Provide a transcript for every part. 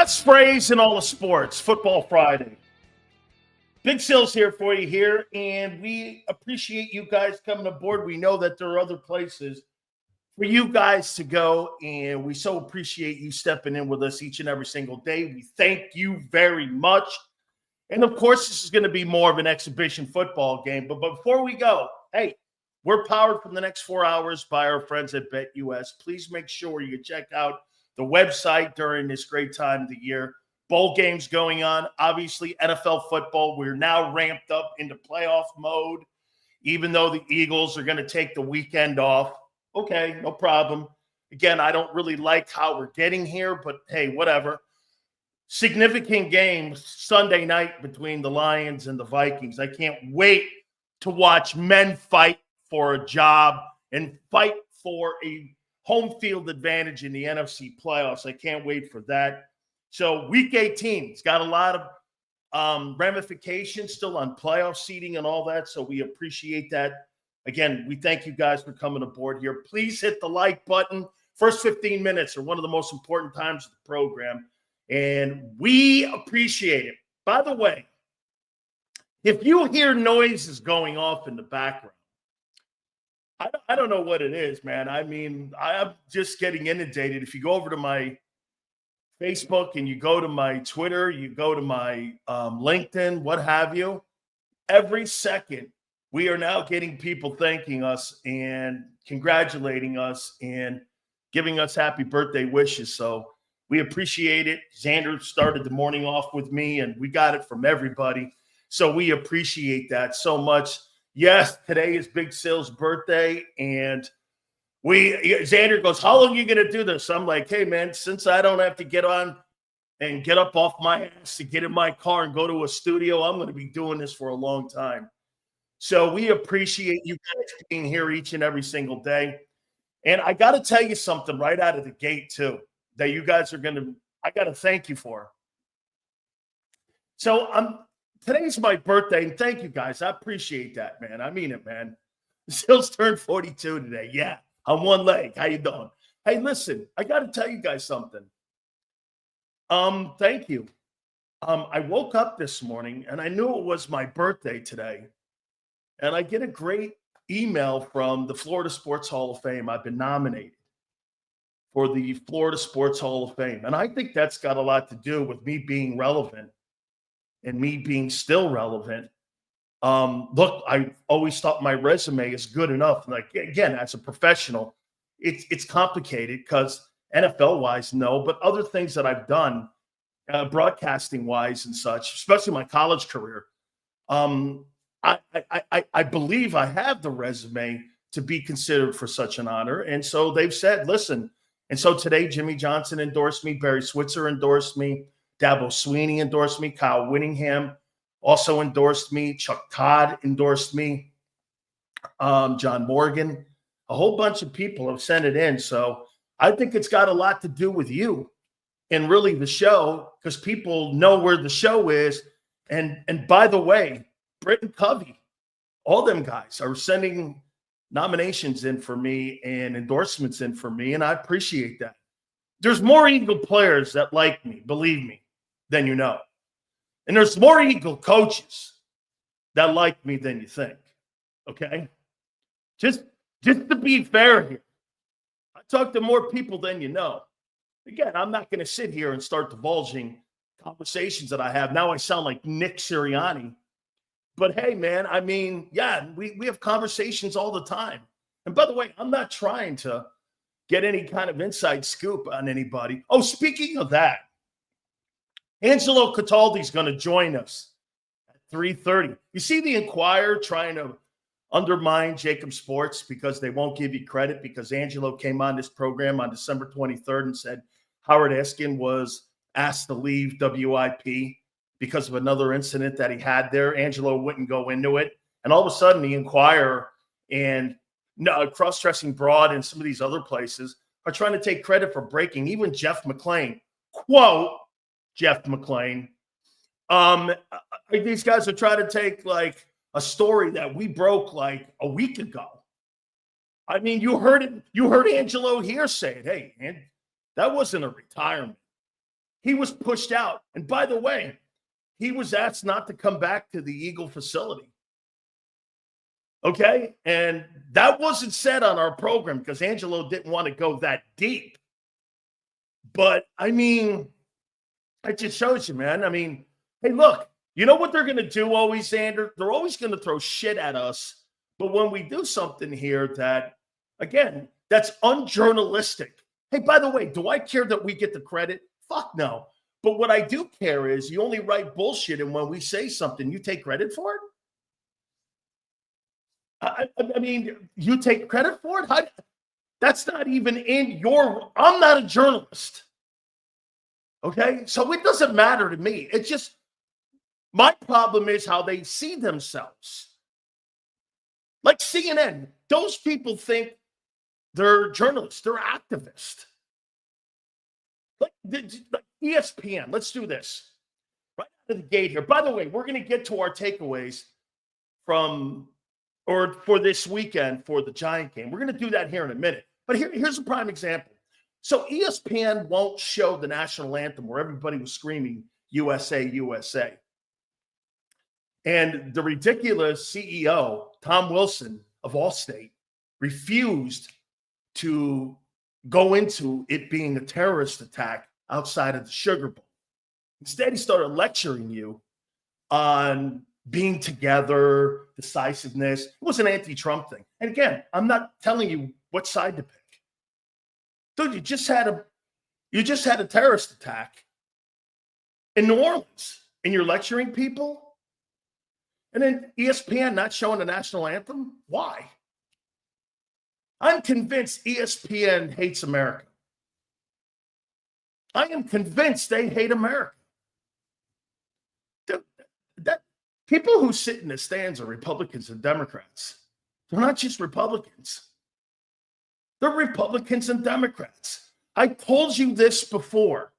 Best phrase in all of sports, Football Friday. Big SILZ here for you here, and we appreciate you guys coming aboard. We know that there are other places for you guys to go, and we so appreciate you stepping in with us each and every single day. We thank you very much. And, of course, this is going to be more of an exhibition football game. But before we go, hey, we're powered for the next 4 hours by our friends at BetUS. Please make sure you check out the website during this great time of the year. Bowl games going on. Obviously, NFL football, we're now ramped up into playoff mode, even though the Eagles are going to take the weekend off. Okay, no problem. Again, I don't really like how we're getting here, but hey, whatever. Significant game Sunday night between the Lions and the Vikings. I can't wait to watch men fight for a job and fight for a home field advantage in the NFC playoffs. I can't wait for that. So week 18, it's got a lot of ramifications still on playoff seeding and all that. So we appreciate that. Again, we thank you guys for coming aboard here. Please hit the like button. First 15 minutes are one of the most important times of the program, and we appreciate it. By the way, if you hear noises going off in the background, I don't know what it is, man. I mean, I'm just getting inundated. If you go over to my Facebook and you go to my Twitter, you go to my LinkedIn, what have you, every second we are now getting people thanking us and congratulating us and giving us happy birthday wishes. So we appreciate it. Xander started the morning off with me, and we got it from everybody. So we appreciate that so much. Yes, today is Big SILZ's birthday, and Xander goes, how long are you going to do this? I'm like, hey, man, since I don't have to get on and get up off my ass to get in my car and go to a studio, I'm going to be doing this for a long time. So we appreciate you guys being here each and every single day. And I got to tell you something right out of the gate, too, that you guys are going to – I got to thank you for. So today's my birthday, and thank you guys. I appreciate that, man. I mean it, man. SILZ turned 42 today. Yeah. On one leg. How you doing? Hey, listen, I got to tell you guys something. Thank you. I woke up this morning and I knew it was my birthday today. And I get a great email from the Florida Sports Hall of Fame. I've been nominated for the Florida Sports Hall of Fame. And I think that's got a lot to do with me being relevant and me being still relevant. Look, I always thought my resume is good enough. Like, again, as a professional, it's complicated because NFL-wise, no, but other things that I've done, broadcasting-wise and such, especially my college career, I believe I have the resume to be considered for such an honor. And so they've said, listen. And so today, Jimmy Johnson endorsed me, Barry Switzer endorsed me, Dabo Sweeney endorsed me, Kyle Whittingham also endorsed me. Chuck Todd endorsed me. John Morgan. A whole bunch of people have sent it in. So I think it's got a lot to do with you and really the show, because people know where the show is. And by the way, Britt and Covey, all them guys are sending nominations in for me and endorsements in for me, and I appreciate that. There's more Eagle players that like me, believe me, than you know. And there's more Eagle coaches that like me than you think, okay? Just to be fair here, I talk to more people than you know. Again, I'm not going to sit here and start divulging conversations that I have. Now I sound like Nick Sirianni. But, hey, man, I mean, yeah, we have conversations all the time. And, by the way, I'm not trying to get any kind of inside scoop on anybody. Oh, speaking of that, Angelo Cataldi's going to join us at 3:30. You see the Inquirer trying to undermine JAKIB Sports because they won't give you credit because Angelo came on this program on December 23rd and said Howard Eskin was asked to leave WIP because of another incident that he had there. Angelo wouldn't go into it. And all of a sudden, the Inquirer and Cross-Dressing Broad and some of these other places are trying to take credit for breaking. Even Jeff McClain, quote, Jeff McClain. These guys are trying to take like a story that we broke like a week ago. I mean, you heard it. You heard Angelo here say it. Hey, man, that wasn't a retirement. he was pushed out. And by the way, he was asked not to come back to the Eagle facility. Okay? And that wasn't said on our program because Angelo didn't want to go that deep. But, I mean, it just shows you, man. I mean, hey, look, you know what they're going to do always, Xander? They're always going to throw shit at us. But when we do something here that, again, that's unjournalistic. Hey, by the way, do I care that we get the credit? Fuck no. But what I do care is you only write bullshit, and when we say something, you take credit for it? I mean, you take credit for it? That's not even in your – I'm not a journalist. Okay? So it doesn't matter to me. It's just – my problem is how they see themselves. Like CNN, those people think they're journalists. They're activists. Like ESPN, let's do this. Right out of the gate here. By the way, we're going to get to our takeaways for this weekend for the Giant game. We're going to do that here in a minute. But here's a prime example. So ESPN won't show the national anthem where everybody was screaming, USA, USA. And the ridiculous CEO, Tom Wilson of Allstate, refused to go into it being a terrorist attack outside of the Sugar Bowl. Instead, he started lecturing you on being together, decisiveness. It was an anti-Trump thing. And again, I'm not telling you what side to pick. Dude, you just had a terrorist attack in New Orleans, and you're lecturing people? And then ESPN not showing the national anthem? Why? I'm convinced ESPN hates America. I am convinced they hate America. That people who sit in the stands are Republicans and Democrats. They're not just Republicans. They're Republicans and Democrats. I told you this before.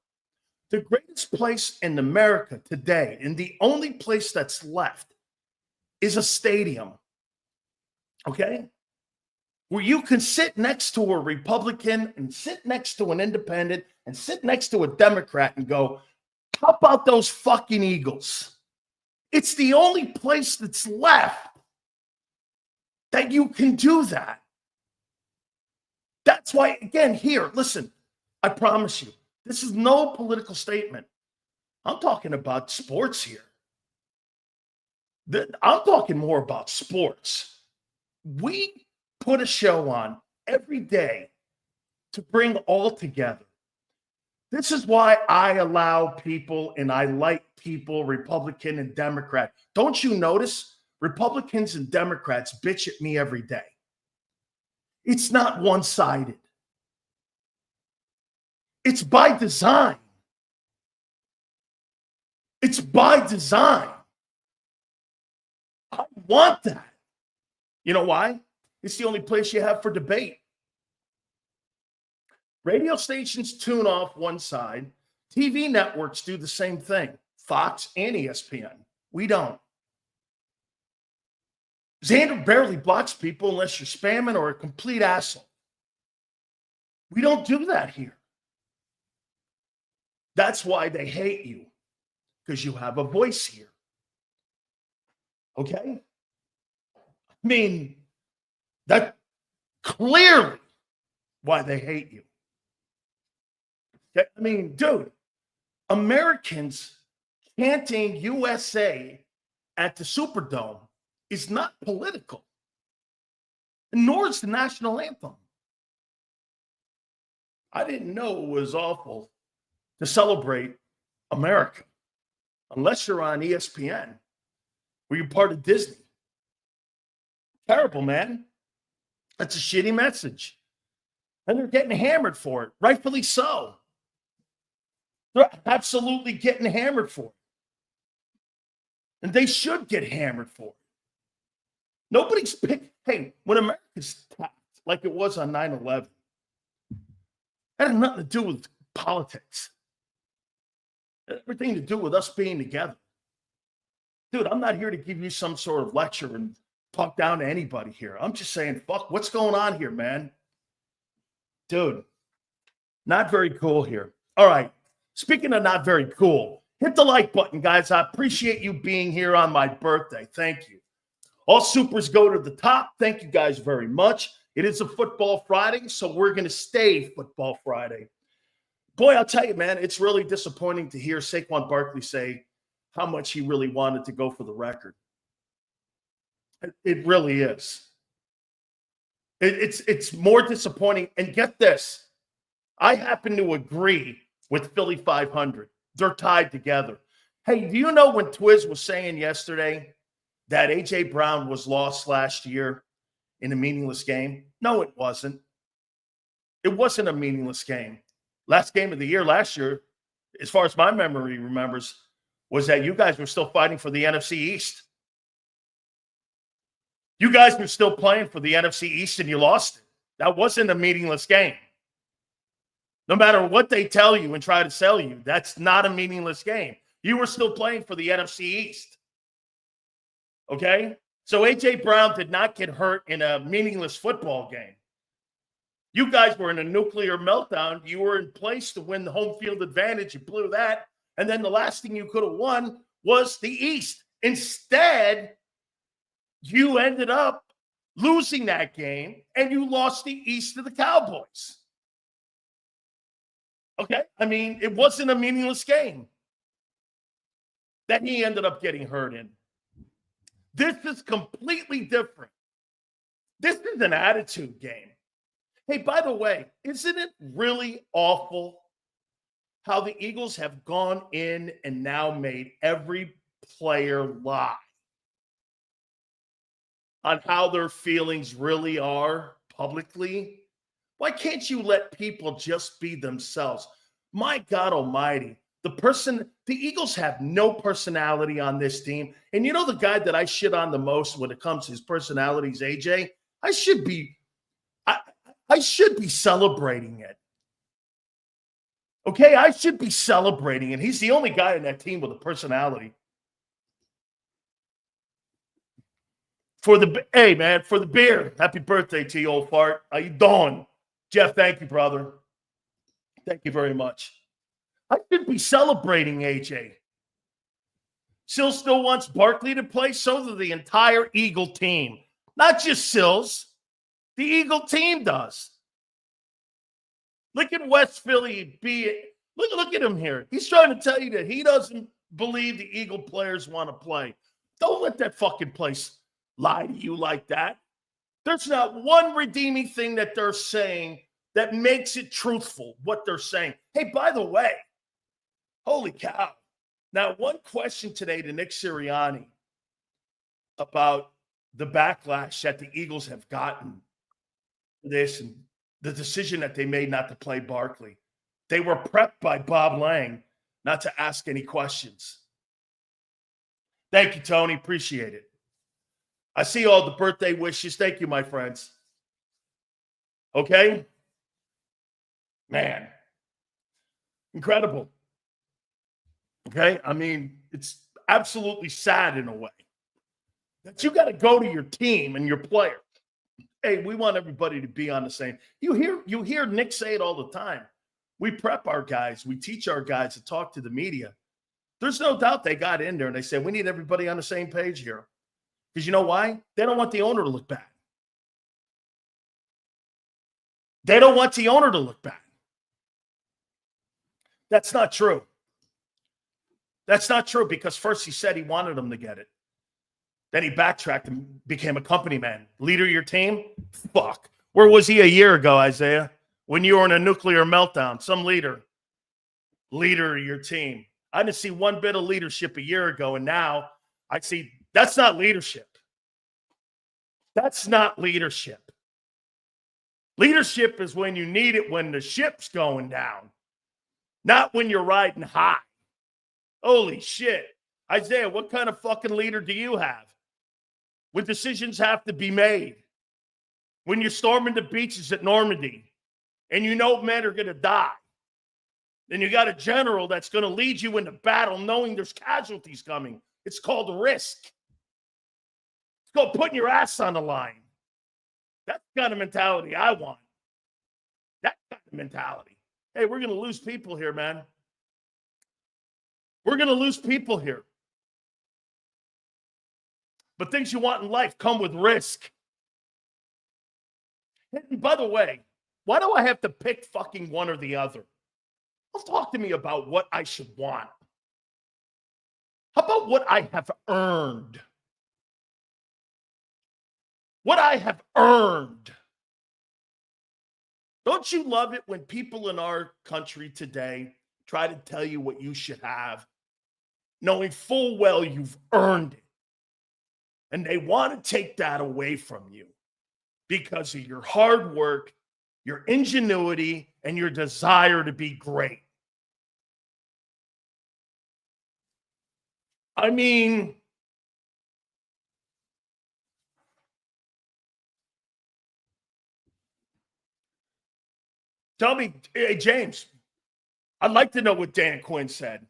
The greatest place in America today, and the only place that's left, is a stadium. Okay? Where you can sit next to a Republican and sit next to an independent and sit next to a Democrat and go, how about those fucking Eagles? It's the only place that's left that you can do that. That's why, again, here, listen, I promise you, this is no political statement. I'm talking about sports here. I'm talking more about sports. We put a show on every day to bring all together. This is why I allow people and I like people, Republican and Democrat. Don't you notice Republicans and Democrats bitch at me every day? It's not one-sided. It's by design. It's by design. I want that. You know why? It's the only place you have for debate. Radio stations tune off one side. TV networks do the same thing. Fox and ESPN. We don't. Xander barely blocks people unless you're spamming or a complete asshole. We don't do that here. That's why they hate you, because you have a voice here. Okay? I mean, that's clearly why they hate you. Okay? I mean, dude, Americans chanting USA at the Superdome is not political, nor is the national anthem. I didn't know it was awful to celebrate America unless you're on ESPN or you're part of Disney. Terrible, man. That's a shitty message. And they're getting hammered for it, rightfully so. They're absolutely getting hammered for it. And they should get hammered for it. Nobody's picked. Hey, when America's attacked, like it was on 9/11, that had nothing to do with politics. It had everything to do with us being together. Dude, I'm not here to give you some sort of lecture and talk down to anybody here. I'm just saying, fuck, what's going on here, man? Dude, not very cool here. All right. Speaking of not very cool, hit the like button, guys. I appreciate you being here on my birthday. Thank you. All supers go to the top. Thank you guys very much. It is a Football Friday, so we're going to stay Football Friday. Boy, I'll tell you, man, it's really disappointing to hear Saquon Barkley say how much he really wanted to go for the record. It really is. It's more disappointing. And get this, I happen to agree with Philly 500. They're tied together. Hey, do you know when Twiz was saying yesterday that A.J. Brown was lost last year in a meaningless game? No, it wasn't. It wasn't a meaningless game. Last game of the year last year, as far as my memory remembers, was that you guys were still fighting for the NFC East. You guys were still playing for the NFC East and you lost it. That wasn't a meaningless game. No matter what they tell you and try to sell you, that's not a meaningless game. You were still playing for the NFC East. Okay? So A.J. Brown did not get hurt in a meaningless football game. You guys were in a nuclear meltdown. You were in place to win the home field advantage. You blew that. And then the last thing you could have won was the East. Instead, you ended up losing that game, and you lost the East to the Cowboys. Okay? I mean, it wasn't a meaningless game that he ended up getting hurt in. This is completely different. This is an attitude game. Hey, by the way, isn't it really awful how the Eagles have gone in and now made every player lie on how their feelings really are publicly? Why can't you let people just be themselves? My God almighty, the Eagles have no personality on this team. And you know the guy that I shit on the most when it comes to his personality is AJ? I should be celebrating it. Okay, I should be celebrating it. He's the only guy in that team with a personality. For the beer. Happy birthday to you, old fart. How you doing? Jeff, thank you, brother. Thank you very much. I should be celebrating AJ. SILZ still wants Barkley to play. So does the entire Eagle team. Not just SILZ. The Eagle team does. Look at West Philly. Look at him here. He's trying to tell you that he doesn't believe the Eagle players want to play. Don't let that fucking place lie to you like that. There's not one redeeming thing that they're saying that makes it truthful, what they're saying. Hey, by the way, holy cow. Now, one question today to Nick Sirianni about the backlash that the Eagles have gotten for this and the decision that they made not to play Barkley. They were prepped by Bob Lang not to ask any questions. Thank you, Tony. Appreciate it. I see all the birthday wishes. Thank you, my friends. Okay? Man. Incredible. Okay? I mean, it's absolutely sad in a way that you got to go to your team and your players. Hey, we want everybody to be on the same. You hear Nick say it all the time. We prep our guys. We teach our guys to talk to the media. There's no doubt they got in there and they said, we need everybody on the same page here. Because you know why? They don't want the owner to look bad. They don't want the owner to look bad. That's not true. That's not true because first he said he wanted them to get it. Then he backtracked and became a company man. Leader of your team? Fuck. Where was he a year ago, Isaiah? When you were in a nuclear meltdown. Some leader. Leader of your team. I didn't see one bit of leadership a year ago, and now I see that's not leadership. That's not leadership. Leadership is when you need it when the ship's going down, not when you're riding high. Holy shit. Isaiah, what kind of fucking leader do you have? When decisions have to be made. When you're storming the beaches at Normandy and you know men are going to die. Then you got a general that's going to lead you into battle knowing there's casualties coming. It's called risk. It's called putting your ass on the line. That's the kind of mentality I want. That kind of mentality. Hey, we're going to lose people here, man. We're going to lose people here. But things you want in life come with risk. And by the way, why do I have to pick fucking one or the other? Don't talk to me about what I should want. How about what I have earned? What I have earned. Don't you love it when people in our country today try to tell you what you should have, knowing full well you've earned it? And they want to take that away from you because of your hard work, your ingenuity, and your desire to be great. I mean, tell me, hey, James, I'd like to know what Dan Quinn said.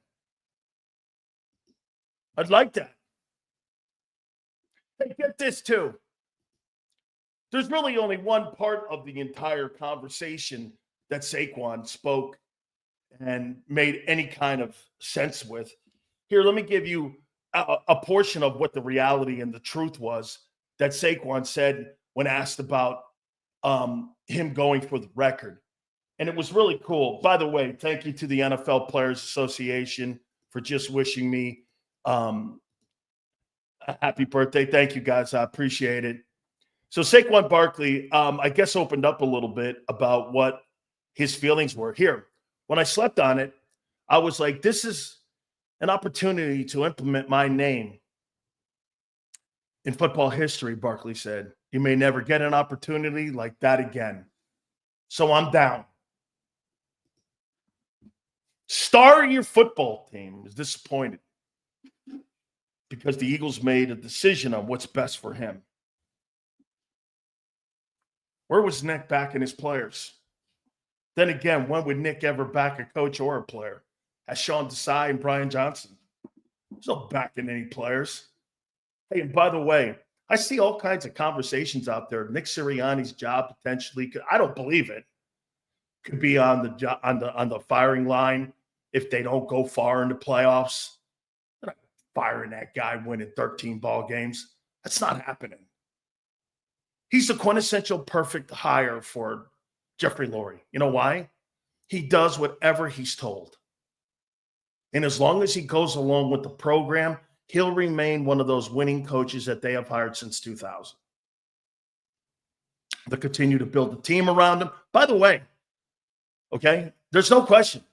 I'd like that. Hey, get this too. There's really only one part of the entire conversation that Saquon spoke and made any kind of sense with. Here, let me give you a portion of what the reality and the truth was that Saquon said when asked about him going for the record. And it was really cool. By the way, thank you to the NFL Players Association for just wishing me a happy birthday. Thank you, guys. I appreciate it. So Saquon Barkley, I guess, opened up a little bit about what his feelings were. Here, when I slept on it, I was like, this is an opportunity to implement my name in football history, Barkley said. You may never get an opportunity like that again. So I'm down. Star of your football team is disappointed because the Eagles made a decision on what's best for him. Where was Nick backing his players? Then again, when would Nick ever back a coach or a player? As Sean Desai and Brian Johnson. There's no backing any players. Hey, and by the way, I see all kinds of conversations out there. Nick Sirianni's job potentially I don't believe it. Could be on the firing line if they don't go far in the playoffs. They're not firing that guy winning 13 ball games. That's not happening. He's the quintessential perfect hire for Jeffrey Lurie. You know why? He does whatever he's told. And as long as he goes along with the program, he'll remain one of those winning coaches that they have hired since 2000. They'll continue to build the team around him. By the way, okay, there's no question.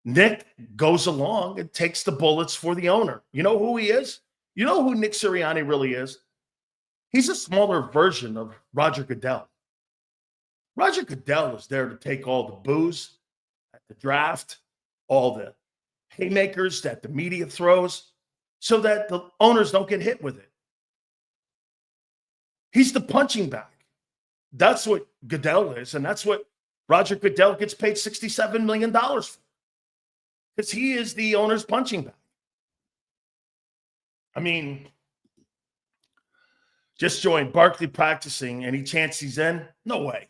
Nick goes along and takes the bullets for the owner. You know who he is? You know who Nick Sirianni really is? He's a smaller version of Roger Goodell. Roger Goodell is there to take all the boos at the draft, all the haymakers that the media throws, so that the owners don't get hit with it. He's the punching bag. That's what Goodell is, and that's what Roger Goodell gets paid $67 million for, because he is the owner's punching bag. I mean, just joined Barkley practicing. Any chance he's in? No way.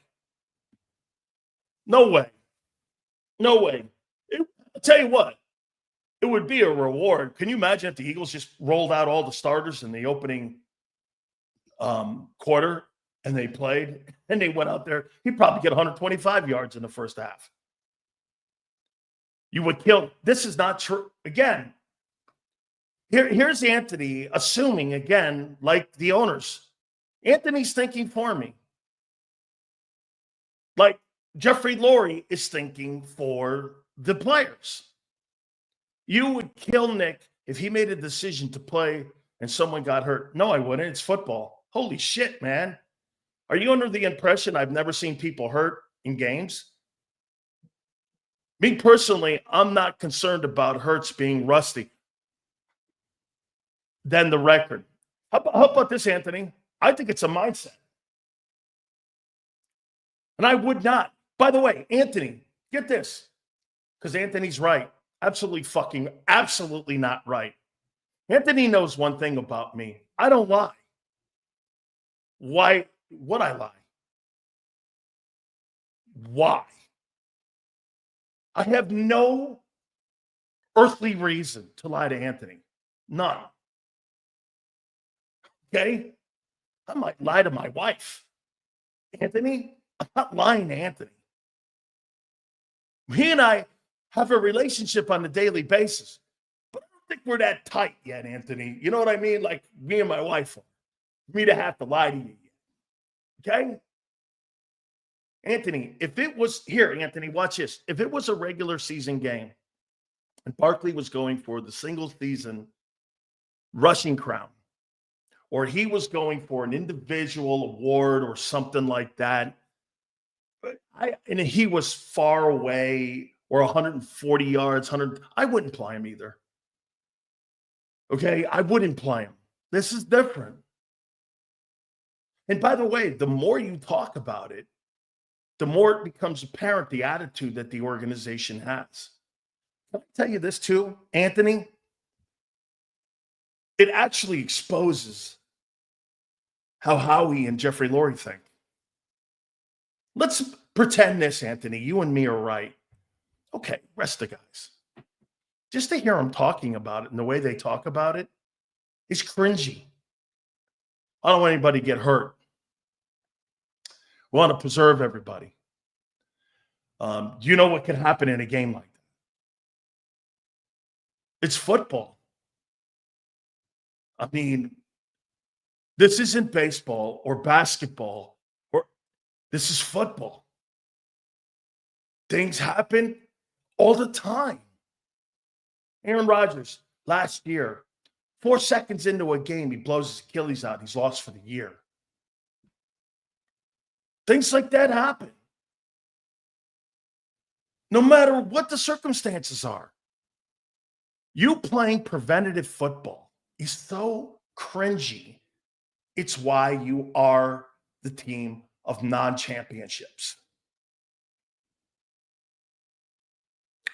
No way. No way. I'll tell you what. It would be a reward. Can you imagine if the Eagles just rolled out all the starters in the opening quarter and they played and they went out there? He'd probably get 125 yards in the first half. You would kill. This is not true. Again, here's Anthony assuming, again, like the owners. Anthony's thinking for me. Like Jeffrey Lurie is thinking for the players. You would kill Nick if he made a decision to play and someone got hurt. No, I wouldn't. It's football. Holy shit, man. Are you under the impression I've never seen people hurt in games? Me personally, I'm not concerned about Hurts being rusty than the record. How about this, Anthony? I think it's a mindset. And I would not. By the way, Anthony, get this, because Anthony's right. Absolutely not right. Anthony knows one thing about me. I don't lie. Why would I lie? Why? I have no earthly reason to lie to Anthony. None. Okay? I might lie to my wife. Anthony, I'm not lying to Anthony. He and I have a relationship on a daily basis, but I don't think we're that tight yet, Anthony. You know what I mean? Like me and my wife are. For me to have to lie to you yet. Okay? Anthony, if it was here, Anthony, watch this. If it was a regular season game and Barkley was going for the single season rushing crown, or he was going for an individual award or something like that, and he was far away or 140 yards, I wouldn't play him either. Okay? I wouldn't play him. This is different. And by the way, the more you talk about it, the more it becomes apparent the attitude that the organization has. Can I tell you this too, Anthony? It actually exposes how Howie and Jeffrey Lurie think. Let's pretend this, Anthony. You and me are right. Okay, rest the guys. Just to hear them talking about it and the way they talk about it is cringy. I don't want anybody to get hurt. We want to preserve everybody. You know what can happen in a game like that? It's football. I mean, this isn't baseball or basketball, or this is football. Things happen all the time. Aaron Rodgers, last year, 4 seconds into a game, he blows his Achilles out. He's lost for the year. Things like that happen. No matter what the circumstances are. You playing preventative football is so cringy. It's why you are the team of non-championships.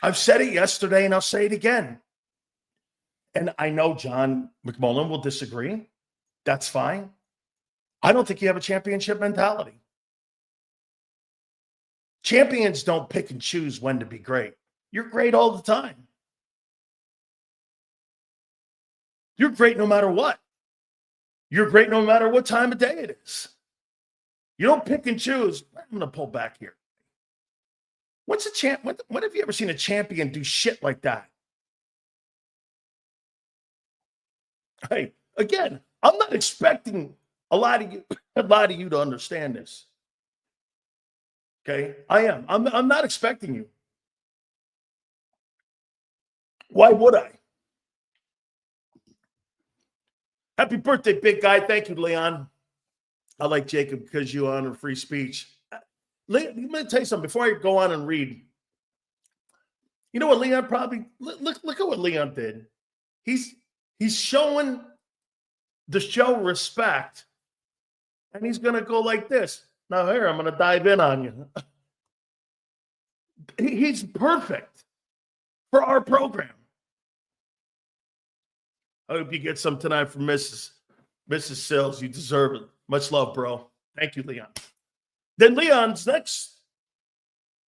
I've said it yesterday and I'll say it again. And I know John McMullen will disagree. That's fine. I don't think you have a championship mentality. Champions don't pick and choose when to be great. You're great all the time. You're great no matter what. You're great no matter what time of day it is. You don't pick and choose. I'm going to pull back here. What's a champ? When have you ever seen a champion do shit like that? Hey, again, I'm not expecting a lot of you to understand this. Okay, I am. I'm not expecting you. Why would I? Happy birthday, big guy. Thank you, Leon. I like Jacob because you honor free speech. Let me tell you something before I go on and read. You know what Leon probably look at what Leon did. He's showing the show respect, and he's gonna go like this. Now here, I'm gonna dive in on you. He's perfect for our program. I hope you get some tonight from Mrs. SILZ. You deserve it. Much love, bro. Thank you, Leon. Then Leon's next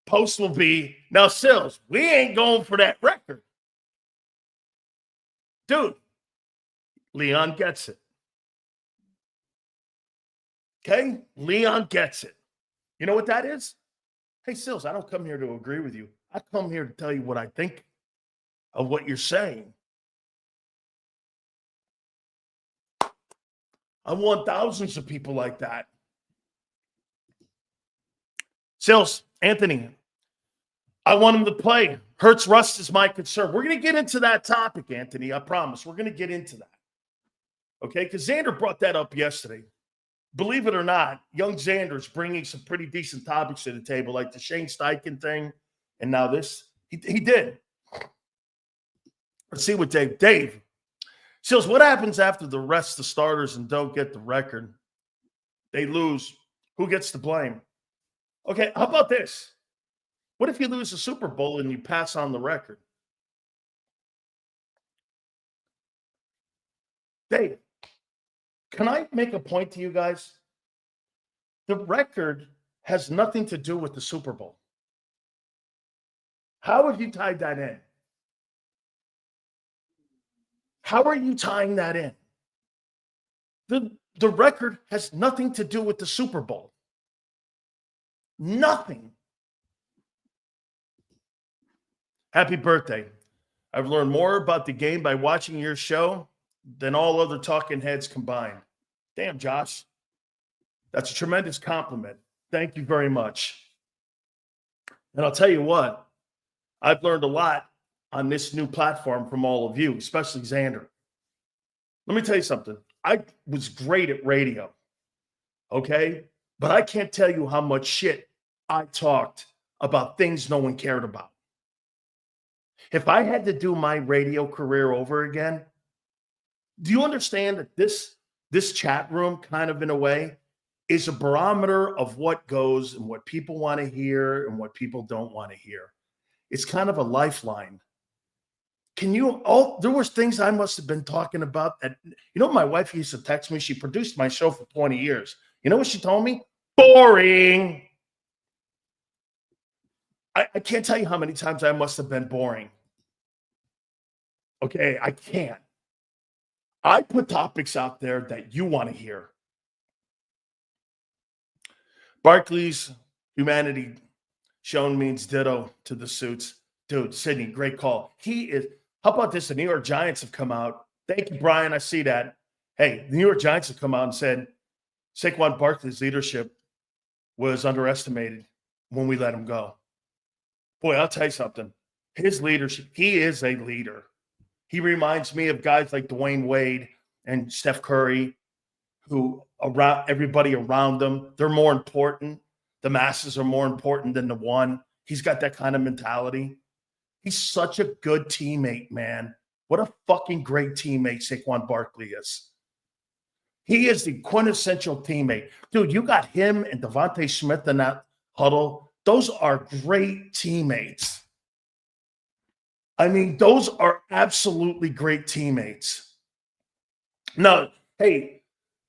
post will be, now, SILZ, we ain't going for that record. Dude, Leon gets it. Okay? Leon gets it. You know what that is? Hey, SILZ, I don't come here to agree with you. I come here to tell you what I think of what you're saying. I want thousands of people like that. SILZ, Anthony, I want him to play. Hurts rust is my concern. We're going to get into that topic, Anthony. I promise. We're going to get into that. Okay? Because Xander brought that up yesterday. Believe it or not, young Xander's bringing some pretty decent topics to the table, like the Shane Steichen thing, and now this. He did. Let's see what Dave. SILZ, what happens after the rest the starters and don't get the record? They lose. Who gets the blame? Okay, how about this? What if you lose the Super Bowl and you pass on the record? Dave, can I make a point to you guys? The record has nothing to do with the Super Bowl. How have you tied that in? How are you tying that in? The record has nothing to do with the Super Bowl. Nothing. Happy birthday. I've learned more about the game by watching your show than all other talking heads combined. Damn, Josh. That's a tremendous compliment. Thank you very much. And I'll tell you what, I've learned a lot on this new platform from all of you, especially Xander. Let me tell you something. I was great at radio, okay? But I can't tell you how much shit I talked about things no one cared about. If I had to do my radio career over again, do you understand that this chat room kind of in a way is a barometer of what goes and what people want to hear and what people don't want to hear? It's kind of a lifeline. There was things I must have been talking about that, my wife used to text me. She produced my show for 20 years. You know what she told me? Boring. I can't tell you how many times I must have been boring. Okay, I can't. I put topics out there that you want to hear. Barkley's humanity shown means ditto to the suits. Dude, Sydney, great call. How about this? The New York Giants have come out. Thank you, Brian. I see that. Hey, the New York Giants have come out and said Saquon Barkley's leadership was underestimated when we let him go. Boy, I'll tell you something. His leadership, he is a leader. He reminds me of guys like Dwayne Wade and Steph Curry, who everybody around them, they're more important. The masses are more important than the one. He's got that kind of mentality. He's such a good teammate, man. What a fucking great teammate Saquon Barkley is. He is the quintessential teammate. Dude, you got him and Devontae Smith in that huddle. Those are great teammates. I mean, those are absolutely great teammates. No, hey,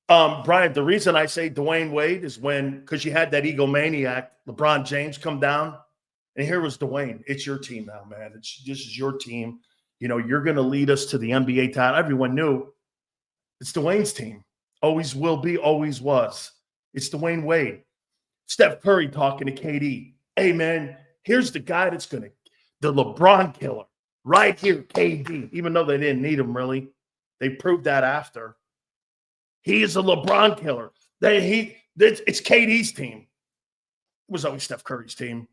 Brian, the reason I say Dwayne Wade is because you had that egomaniac, LeBron James, come down, and here was Dwayne. It's your team now, man. This is your team. You're going to lead us to the NBA title. Everyone knew it's Dwayne's team. Always will be, always was. It's Dwayne Wade. Steph Curry talking to KD. Hey, man, here's the guy that's the LeBron killer. Right here, KD, even though they didn't need him, really. They proved that after. He is a LeBron killer. It's KD's team. It was always Steph Curry's team.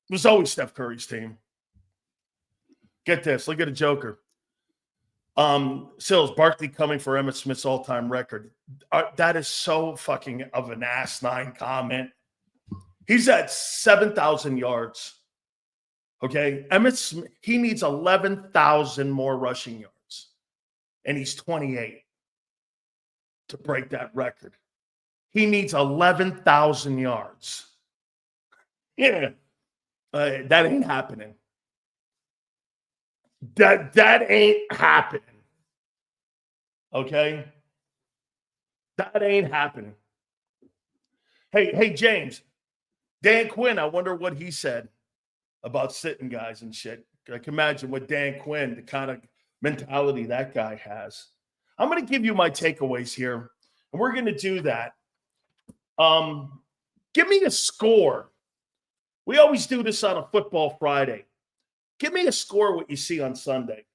It was always Steph Curry's team. Get this. Look at a joker. SILZ, Barkley coming for Emmitt Smith's all-time record. That is so fucking of an asinine comment. He's at 7,000 yards. Okay, Emmitt Smith, he needs 11,000 more rushing yards, and he's 28 to break that record. He needs 11,000 yards. Yeah, that ain't happening. That ain't happening. Okay, that ain't happening. Hey, James, Dan Quinn. I wonder what he said about sitting guys and shit. I can imagine what Dan Quinn, the kind of mentality that guy has. I'm going to give you my takeaways here, and we're going to do that. Give me a score. We always do this on a Football Friday. Give me a score what you see on Sunday.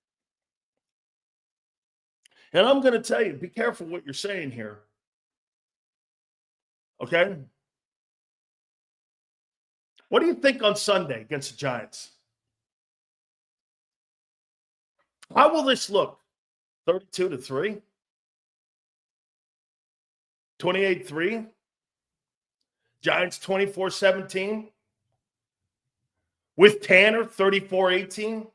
And I'm going to tell you, be careful what you're saying here. Okay? What do you think on Sunday against the Giants? How will this look? 32-3? 28-3? Giants 24-17? With Tanner, 34-18?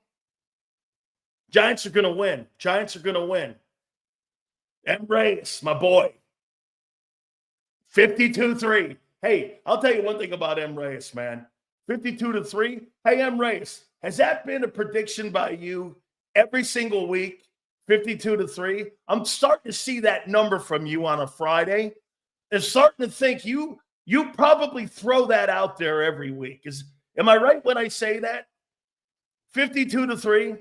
Giants are going to win. Giants are going to win. M. Reyes, my boy. 52-3. Hey, I'll tell you one thing about M. Reyes, man. 52-3. Hey, M. Reyes, has that been a prediction by you every single week? 52-3. I'm starting to see that number from you on a Friday. And starting to think you probably throw that out there every week. Am I right when I say that? 52-3.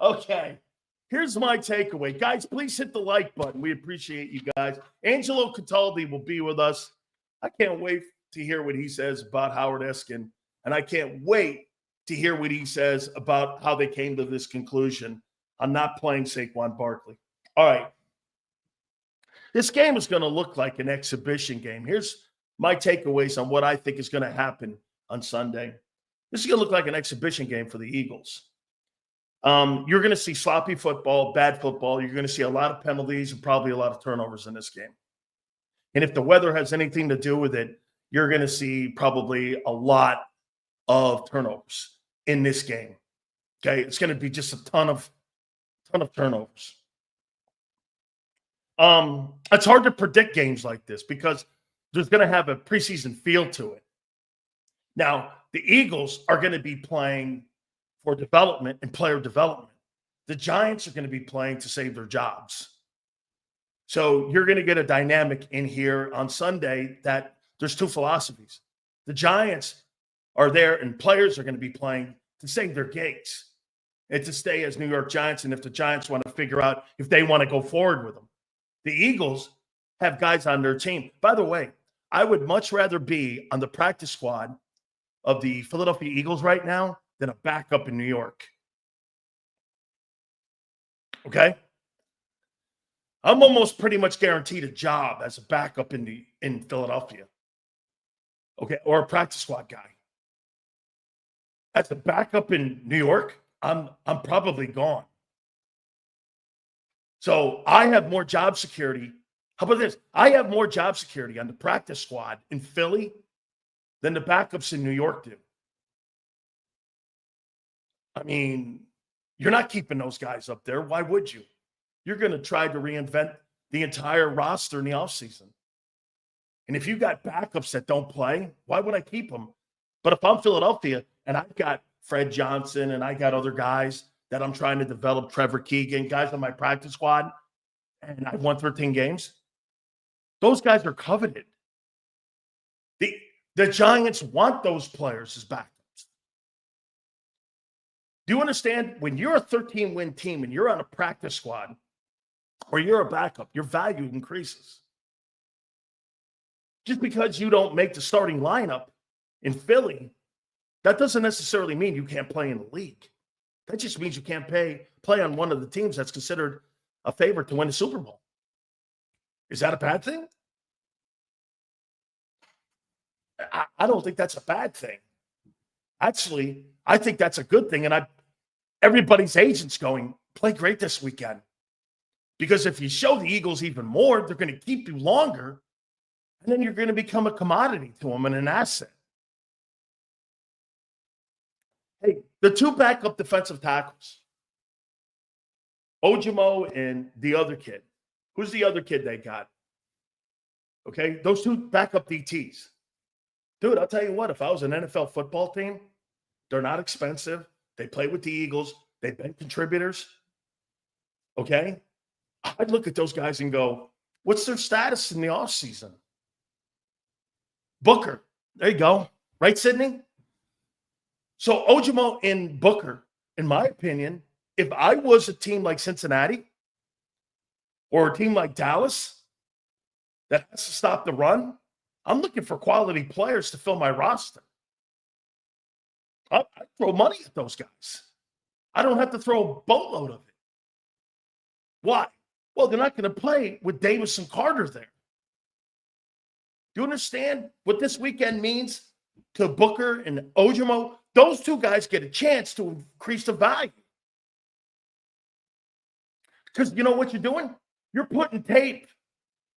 Okay. Here's my takeaway. Guys, please hit the like button. We appreciate you guys. Angelo Cataldi will be with us. I can't wait to hear what he says about Howard Eskin. And I can't wait to hear what he says about how they came to this conclusion on not playing Saquon Barkley. All right. This game is going to look like an exhibition game. Here's my takeaways on what I think is going to happen on Sunday. This is going to look like an exhibition game for the Eagles. You're going to see sloppy football, bad football. You're going to see a lot of penalties and probably a lot of turnovers in this game. And if the weather has anything to do with it, you're going to see probably a lot of turnovers in this game. Okay, it's going to be just a ton of turnovers. It's hard to predict games like this because there's going to have a preseason feel to it. Now, the Eagles are going to be playing for development and player development. The Giants are going to be playing to save their jobs. So you're going to get a dynamic in here on Sunday that there's two philosophies. The Giants are there and players are going to be playing to save their gigs and to stay as New York Giants. And if the Giants want to figure out if they want to go forward with them, the Eagles have guys on their team. By the way, I would much rather be on the practice squad of the Philadelphia Eagles right now than a backup in New York. Okay? I'm almost pretty much guaranteed a job as a backup in Philadelphia. Okay, or a practice squad guy. As a backup in New York, I'm probably gone. So I have more job security. How about this? I have more job security on the practice squad in Philly than the backups in New York do. I mean, you're not keeping those guys up there. Why would you? You're going to try to reinvent the entire roster in the offseason. And if you got backups that don't play, why would I keep them? But if I'm Philadelphia and I've got Fred Johnson and I got other guys that I'm trying to develop, Trevor Keegan, guys on my practice squad, and I've won 13 games, those guys are coveted. The Giants want those players as backups. Do you understand? When you're a 13-win team and you're on a practice squad or you're a backup, your value increases. Just because you don't make the starting lineup in Philly, that doesn't necessarily mean you can't play in the league. That just means you can't play on one of the teams that's considered a favorite to win the Super Bowl. Is that a bad thing? I don't think that's a bad thing. Actually, I think that's a good thing. And everybody's agent's going, play great this weekend. Because if you show the Eagles even more, they're going to keep you longer. And then you're going to become a commodity to them and an asset. Hey, the two backup defensive tackles, Ojimo and the other kid. Who's the other kid they got? Okay, those two backup DTs. Dude, I'll tell you what, if I was an NFL football team, they're not expensive. They play with the Eagles. They've been contributors. Okay? I'd look at those guys and go, what's their status in the offseason? Booker. There you go. Right, Sydney? So Ojimo and Booker, in my opinion, if I was a team like Cincinnati or a team like Dallas that has to stop the run, I'm looking for quality players to fill my roster. I throw money at those guys. I don't have to throw a boatload of it. Why? Well, they're not going to play with Davis and Carter there. Do you understand what this weekend means to Booker and Ojimo? Those two guys get a chance to increase the value. Because you know what you're doing? You're putting tape.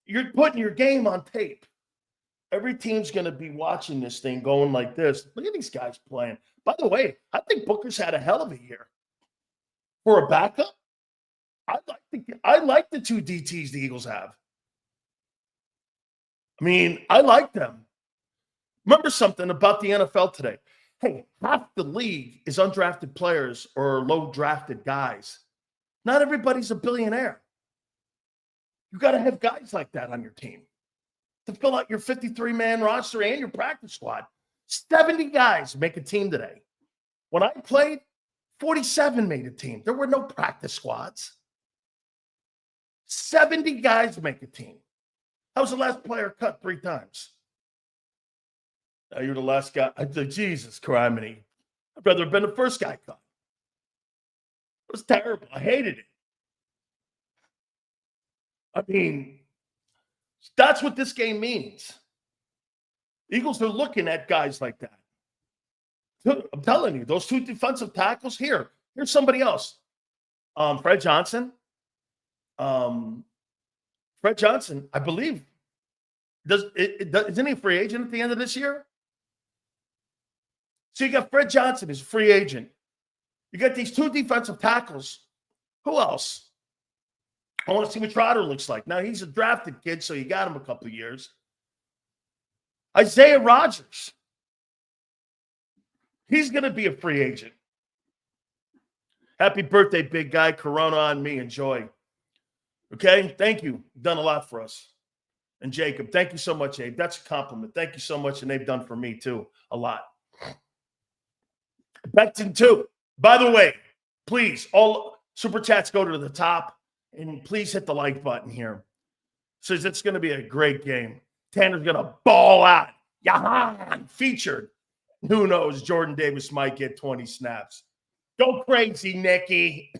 You're putting your game on tape. Every team's going to be watching this thing going like this. Look at these guys playing. By the way, I think Booker's had a hell of a year. For a backup, I like the two DTs the Eagles have. I mean, I like them. Remember something about the NFL today. Hey, half the league is undrafted players or low-drafted guys. Not everybody's a billionaire. You got to have guys like that on your team to fill out your 53-man roster and your practice squad. 70 guys make a team today. When I played, 47 made a team. There were no practice squads. 70 guys make a team. I was the last player cut 3 times. Now you're the last guy. Jesus criminy. I'd rather have been the first guy cut. It was terrible. I hated it. I mean, that's what this game means. Eagles are looking at guys like that. I'm telling you, those 2 defensive tackles here's somebody else. Fred Johnson. Fred Johnson, I believe, isn't he a free agent at the end of this year? So you got Fred Johnson as a free agent. You got these 2 defensive tackles. Who else? I want to see what Trotter looks like. Now, he's a drafted kid, so you got him a couple of years. Isaiah Rodgers. He's going to be a free agent. Happy birthday, big guy. Corona on me. Enjoy. Okay? Thank you. You've done a lot for us. And Jacob, thank you so much, Abe. That's a compliment. Thank you so much, and they've done for me, too, a lot. Becton, too. By the way, please, all Super Chats go to the top, and please hit the like button here. Says it's going to be a great game. Tanner's going to ball out. Yahan featured. Who knows? Jordan Davis might get 20 snaps. Go crazy, Nicky.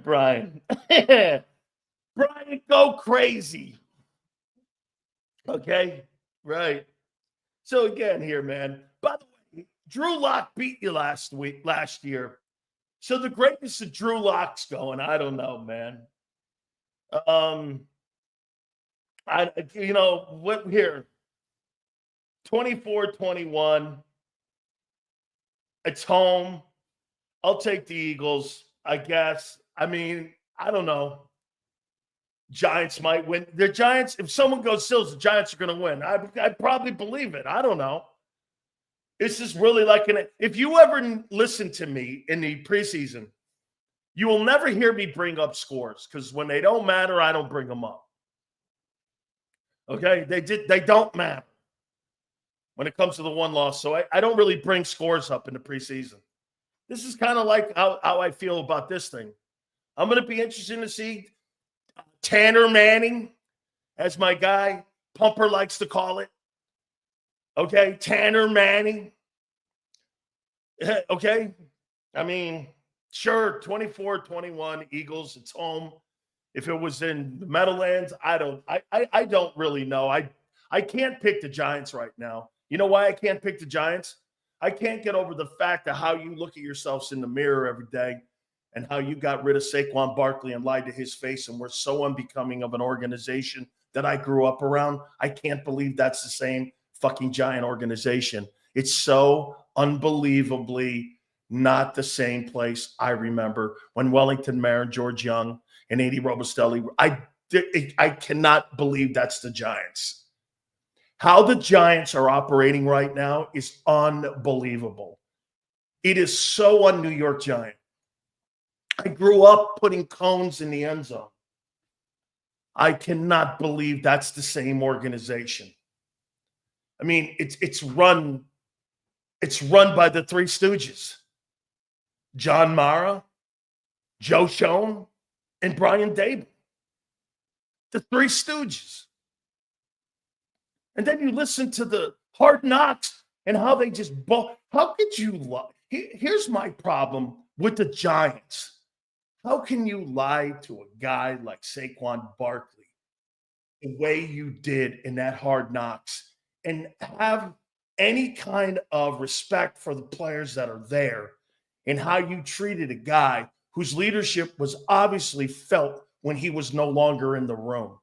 Brian. Brian, go crazy. Okay? Right. So again here, man. By the way, Drew Lock beat you last year. So the greatness of Drew Lock's going. I don't know, man. What here? 24-21. It's home. I'll take the Eagles, I guess. I mean, I don't know. Giants might win. The Giants, if someone goes SILZ, the Giants are going to win. I'd probably believe it. I don't know. This is really like if you ever listen to me in the preseason, you will never hear me bring up scores because when they don't matter, I don't bring them up. Okay? They don't matter when it comes to the one loss. So I don't really bring scores up in the preseason. This is kind of like how I feel about this thing. I'm going to be interested to see Tanner Manning, as my guy Pumper likes to call it. Okay, Tanner Manning. Okay, I mean, sure, 24-21 Eagles. It's home. If it was in the Meadowlands, I don't really know. I can't pick the Giants right now. You know why I can't pick the Giants? I can't get over the fact of how you look at yourselves in the mirror every day and how you got rid of Saquon Barkley and lied to his face and were so unbecoming of an organization that I grew up around. I can't believe that's the same fucking Giant organization. It's so unbelievably not the same place I remember when Wellington Marin, George Young, and A.D. Robustelli. I cannot believe that's the Giants. How the Giants are operating right now is unbelievable. It is so un-New York Giant. I grew up putting cones in the end zone. I cannot believe that's the same organization. I mean, it's run by the Three Stooges. John Mara, Joe Schoen, and Brian Dable. The Three Stooges. And then you listen to the Hard Knocks and how they just how could you lie? Here's my problem with the Giants. How can you lie to a guy like Saquon Barkley the way you did in that Hard Knocks and have any kind of respect for the players that are there and how you treated a guy whose leadership was obviously felt when he was no longer in the room?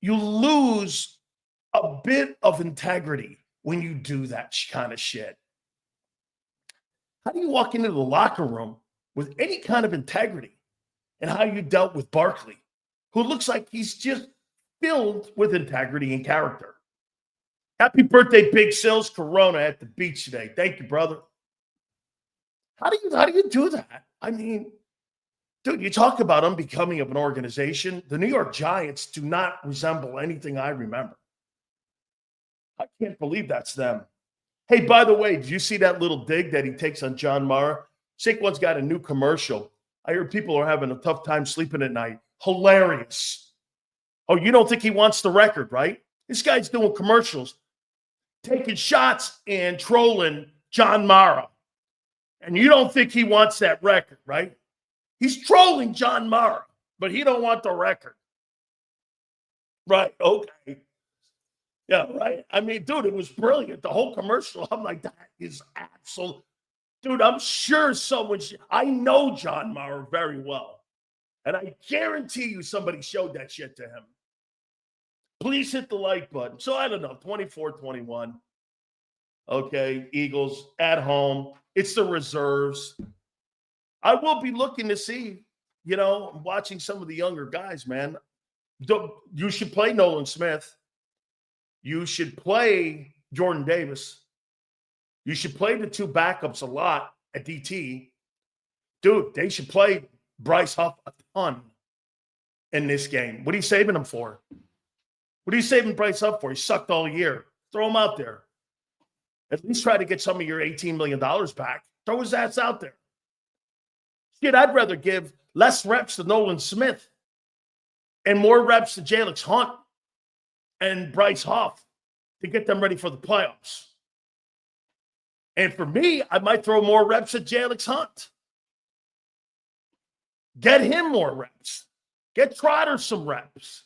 You lose a bit of integrity when you do that kind of shit. How do you walk into the locker room with any kind of integrity and how you dealt with Barkley, who looks like he's just filled with integrity and character? Happy birthday, Big SILZ. Corona at the beach today. Thank you, brother. How do you do that? I mean, dude, you talk about unbecoming of an organization. The New York Giants do not resemble anything I remember. I can't believe that's them. Hey, by the way, did you see that little dig that he takes on John Mara? Saquon's got a new commercial. I hear people are having a tough time sleeping at night. Hilarious. Oh, you don't think he wants the record, right? This guy's doing commercials, taking shots and trolling John Mara. And you don't think he wants that record, right? He's trolling John Mara, but he don't want the record. Right, okay. Yeah, right. I mean, dude, it was brilliant. The whole commercial, I'm like, that is absolute. Dude, I'm sure I know John Mara very well. And I guarantee you somebody showed that shit to him. Please hit the like button. So I don't know, 24-21. Okay, Eagles at home. It's the reserves. I will be looking to see, watching some of the younger guys, man. You should play Nolan Smith. You should play Jordan Davis. You should play the two backups a lot at DT. Dude, they should play Bryce Huff a ton in this game. What are you saving him for? What are you saving Bryce Huff for? He sucked all year. Throw him out there. At least try to get some of your $18 million back. Throw his ass out there. Shit, I'd rather give less reps to Nolan Smith and more reps to Jalen Hunt and Bryce Huff to get them ready for the playoffs. And for me, I might throw more reps at Jalen Hunt. Get him more reps. Get Trotter some reps.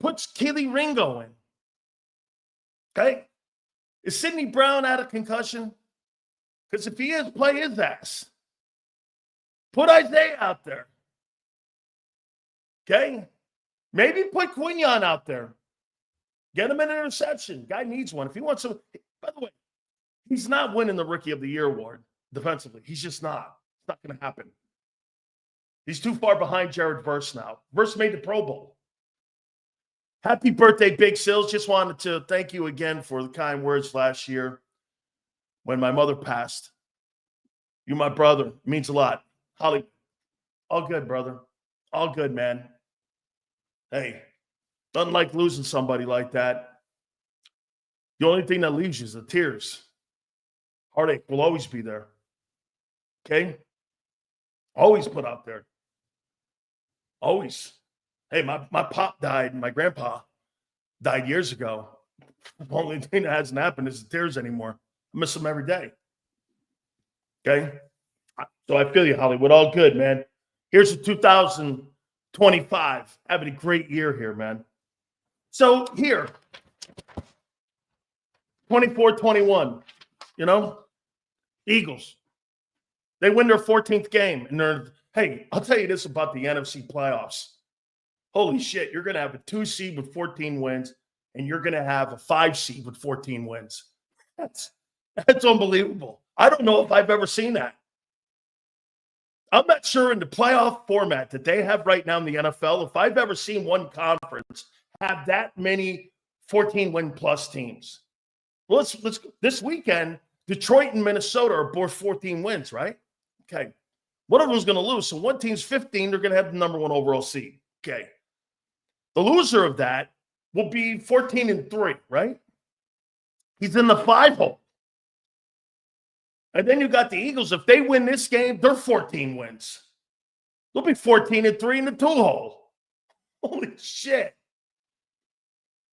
Put Keely Ringo in. Okay? Is Sidney Brown out of concussion? Because if he is, play his ass. Put Isaiah out there. Okay? Maybe put Quinion out there. Get him an interception. Guy needs one. If he wants to, by the way, he's not winning the Rookie of the Year award defensively. He's just not. It's not going to happen. He's too far behind Jared Verse now. Verse made the Pro Bowl. Happy birthday, Big SILZ. Just wanted to thank you again for the kind words last year when my mother passed. You, my brother. It means a lot. Holly, all good, brother. All good, man. Hey, nothing like losing somebody like that. The only thing that leaves you is the tears. Heartache will always be there. Okay? Always put out there. Always. Hey, my pop died and my grandpa died years ago. The only thing that hasn't happened is the tears anymore. I miss them every day. Okay? So I feel you, Hollywood. All good, man. Here's the 2025. Having a great year here, man. So here, 24-21, Eagles. They win their 14th game. And hey, I'll tell you this about the NFC playoffs. Holy shit, you're going to have a 2 seed with 14 wins, and you're going to have a 5 seed with 14 wins. That's unbelievable. I don't know if I've ever seen that. I'm not sure in the playoff format that they have right now in the NFL, if I've ever seen one conference have that many 14-win plus teams. Well, let's this weekend, Detroit and Minnesota are both 14 wins, right? Okay. One of them is going to lose. So one team's 15, they're going to have the number 1 overall seed. Okay. The loser of that will be 14-3, right? He's in the 5 hole. And then you got the Eagles. If they win this game, they're 14 wins. They'll be 14-3 in the 2 hole. Holy shit.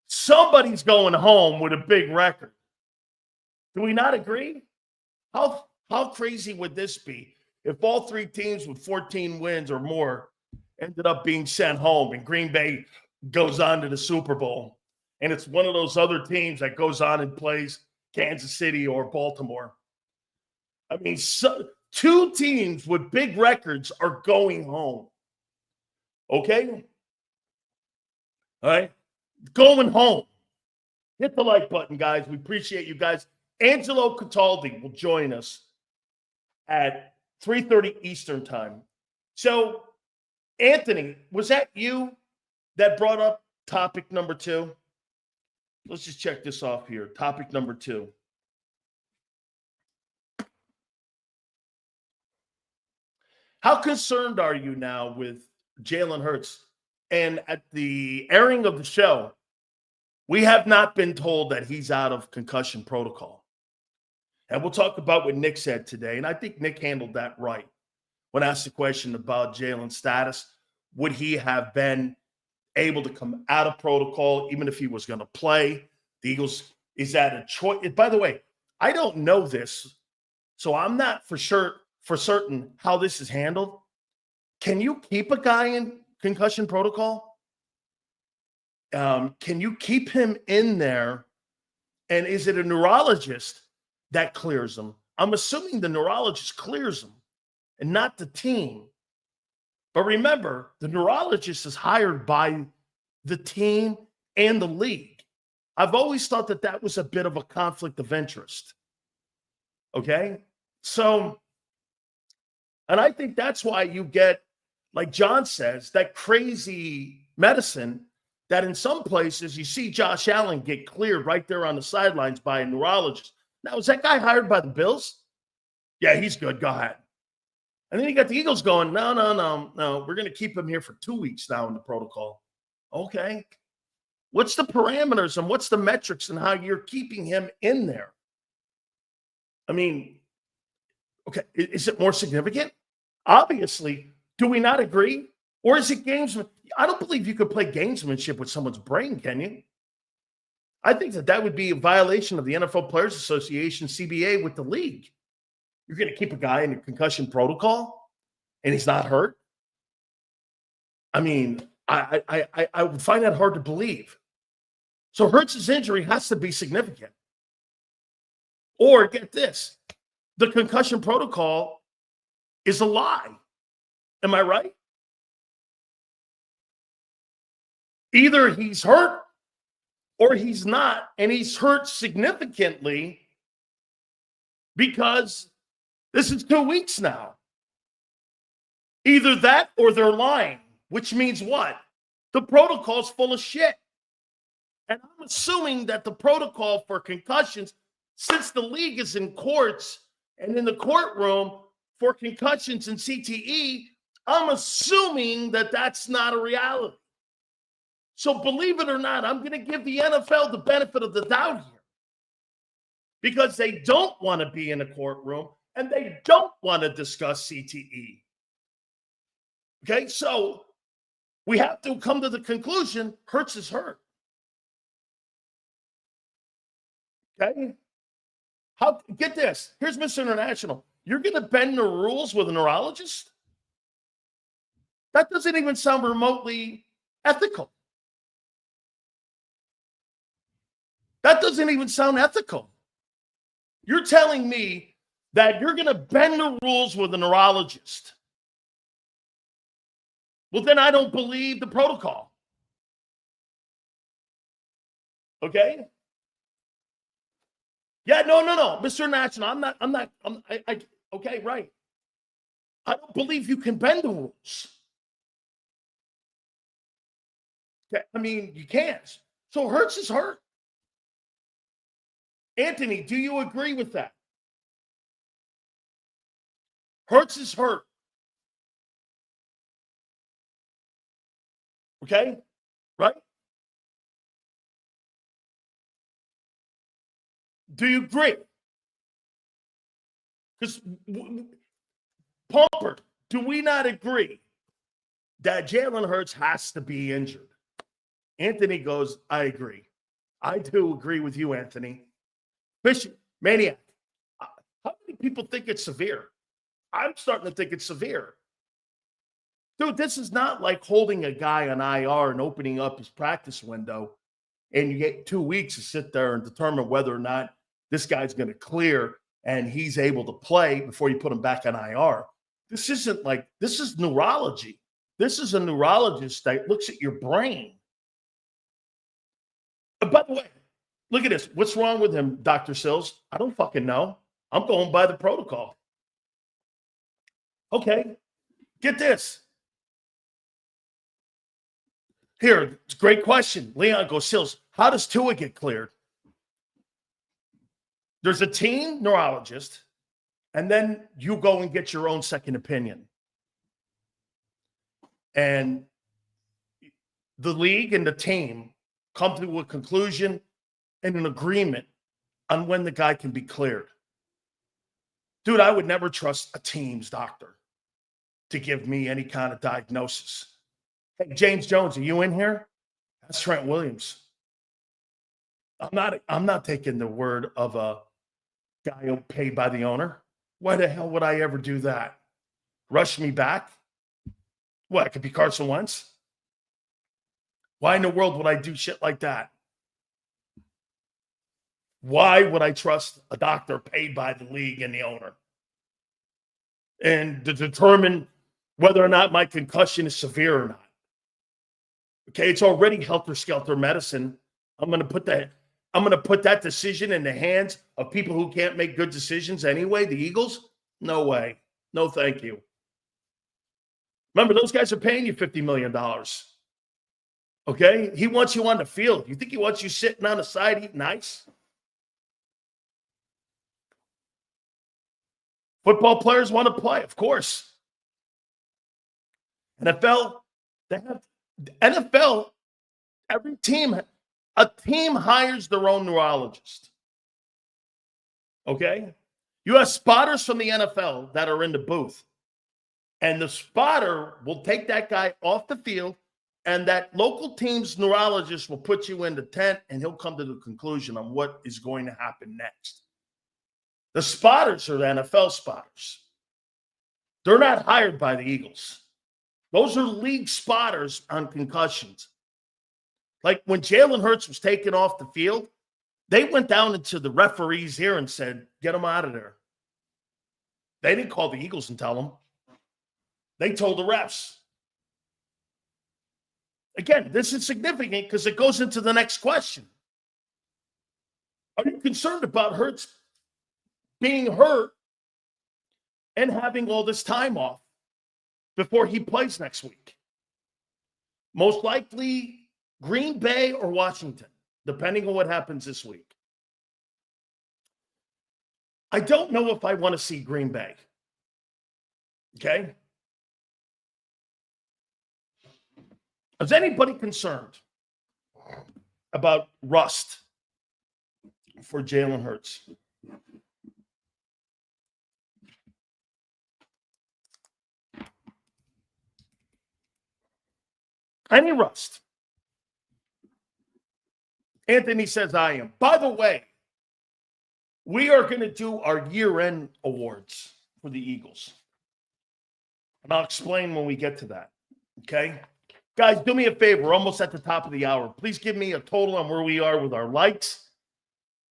Somebody's going home with a big record. Do we not agree? How crazy would this be if all 3 teams with 14 wins or more ended up being sent home and Green Bay goes on to the Super Bowl and it's one of those other teams that goes on and plays Kansas City or Baltimore? I mean, 2 teams with big records are going home. Okay? All right? Going home. Hit the like button, guys. We appreciate you guys. Angelo Cataldi will join us at 3:30 Eastern time. So, Anthony, was that you that brought up topic number 2? Let's just check this off here. Topic number 2. How concerned are you now with Jalen Hurts? And at the airing of the show, We have not been told that he's out of concussion protocol. And we'll talk about what Nick said today. And I think Nick handled that right. When asked the question about Jalen's status, would he have been able to come out of protocol even if he was going to play? The Eagles, is that a choice? By the way, I don't know this, so I'm not for certain how this is handled. Can you keep a guy in concussion protocol? Can you keep him in there? And is it a neurologist that clears him? I'm assuming the neurologist clears him and not the team. But remember, the neurologist is hired by the team and the league. I've always thought that that was a bit of a conflict of interest. Okay? So, and I think that's why you get, like John says, that crazy medicine that in some places you see Josh Allen get cleared right there on the sidelines by a neurologist. Now, is that guy hired by the Bills? Yeah, he's good. Go ahead. And then you got the Eagles going, no. We're going to keep him here for 2 weeks now in the protocol. Okay. What's the parameters and what's the metrics and how you're keeping him in there? I mean, okay, is it more significant? Obviously. Do we not agree? Or is it gamesmanship? I don't believe you could play gamesmanship with someone's brain, can you? I think that would be a violation of the NFL Players Association, CBA, with the league. You're going to keep a guy in a concussion protocol and he's not hurt? I mean, I would find that hard to believe. So Hurts' injury has to be significant. Or get this, the concussion protocol is a lie. Am I right? Either he's hurt or he's not, and he's hurt significantly because this is 2 weeks now. Either that or they're lying, which means what? The protocol's full of shit. And I'm assuming that the protocol for concussions, since the league is in courts and in the courtroom for concussions and CTE, I'm assuming that that's not a reality. So believe it or not, I'm going to give the NFL the benefit of the doubt here because they don't want to be in a courtroom and they don't want to discuss CTE. Okay, so we have to come to the conclusion Hurts is hurt. Okay? Get this. Here's Mr. International. You're going to bend the rules with a neurologist? That doesn't even sound remotely ethical. That doesn't even sound ethical. You're telling me that you're going to bend the rules with a neurologist. Well, then I don't believe the protocol. Okay? Yeah, no. Mr. National, okay, right. I don't believe you can bend the rules. Okay, I mean, you can't. So Hurts is hurt. Anthony, do you agree with that? Hurts is hurt. Okay? Right? Do you agree? Because Pumper, do we not agree that Jalen Hurts has to be injured? Anthony goes, I agree. I do agree with you, Anthony. Bishop, Maniac, how many people think it's severe? I'm starting to think it's severe. Dude, this is not like holding a guy on IR and opening up his practice window and you get 2 weeks to sit there and determine whether or not this guy's going to clear and he's able to play before you put him back on IR. This isn't like, this is neurology. This is a neurologist that looks at your brain. By the way, look at this. What's wrong with him, Dr. SILZ? I don't fucking know. I'm going by the protocol. Okay, get this. Here, it's a great question. Leon goes, SILZ, how does Tua get cleared? There's a team neurologist, and then you go and get your own second opinion. And the league and the team come to a conclusion and an agreement on when the guy can be cleared. Dude, I would never trust a team's doctor to give me any kind of diagnosis. Hey, James Jones, are you in here? That's Trent Williams. I'm not taking the word of a guy paid by the owner. Why the hell would I ever do that? Rush me back? What, it could be Carson Wentz? Why in the world would I do shit like that? Why would I trust a doctor paid by the league and the owner? And to determine whether or not my concussion is severe or not. Okay, it's already helter-skelter medicine. I'm going to put that decision in the hands of people who can't make good decisions anyway, the Eagles? No way. No, thank you. Remember, those guys are paying you $50 million. Okay? He wants you on the field. You think he wants you sitting on the side eating ice? Football players want to play, of course. NFL, every team, a team hires their own neurologist. Okay? You have spotters from the NFL that are in the booth. And the spotter will take that guy off the field, and that local team's neurologist will put you in the tent, and he'll come to the conclusion on what is going to happen next. The spotters are the NFL spotters. They're not hired by the Eagles. Those are league spotters on concussions. Like when Jalen Hurts was taken off the field, they went down into the referee's ear and said, get him out of there. They didn't call the Eagles and tell them. They told the refs. Again, this is significant because it goes into the next question. Are you concerned about Hurts being hurt and having all this time off before he plays next week? Most likely Green Bay or Washington, depending on what happens this week. I don't know if I want to see Green Bay. Okay? Is anybody concerned about rust for Jalen Hurts? Any rust? Anthony says I am. By the way, we are going to do our year-end awards for the Eagles. And I'll explain when we get to that. Okay? Guys, do me a favor. We're almost at the top of the hour. Please give me a total on where we are with our likes.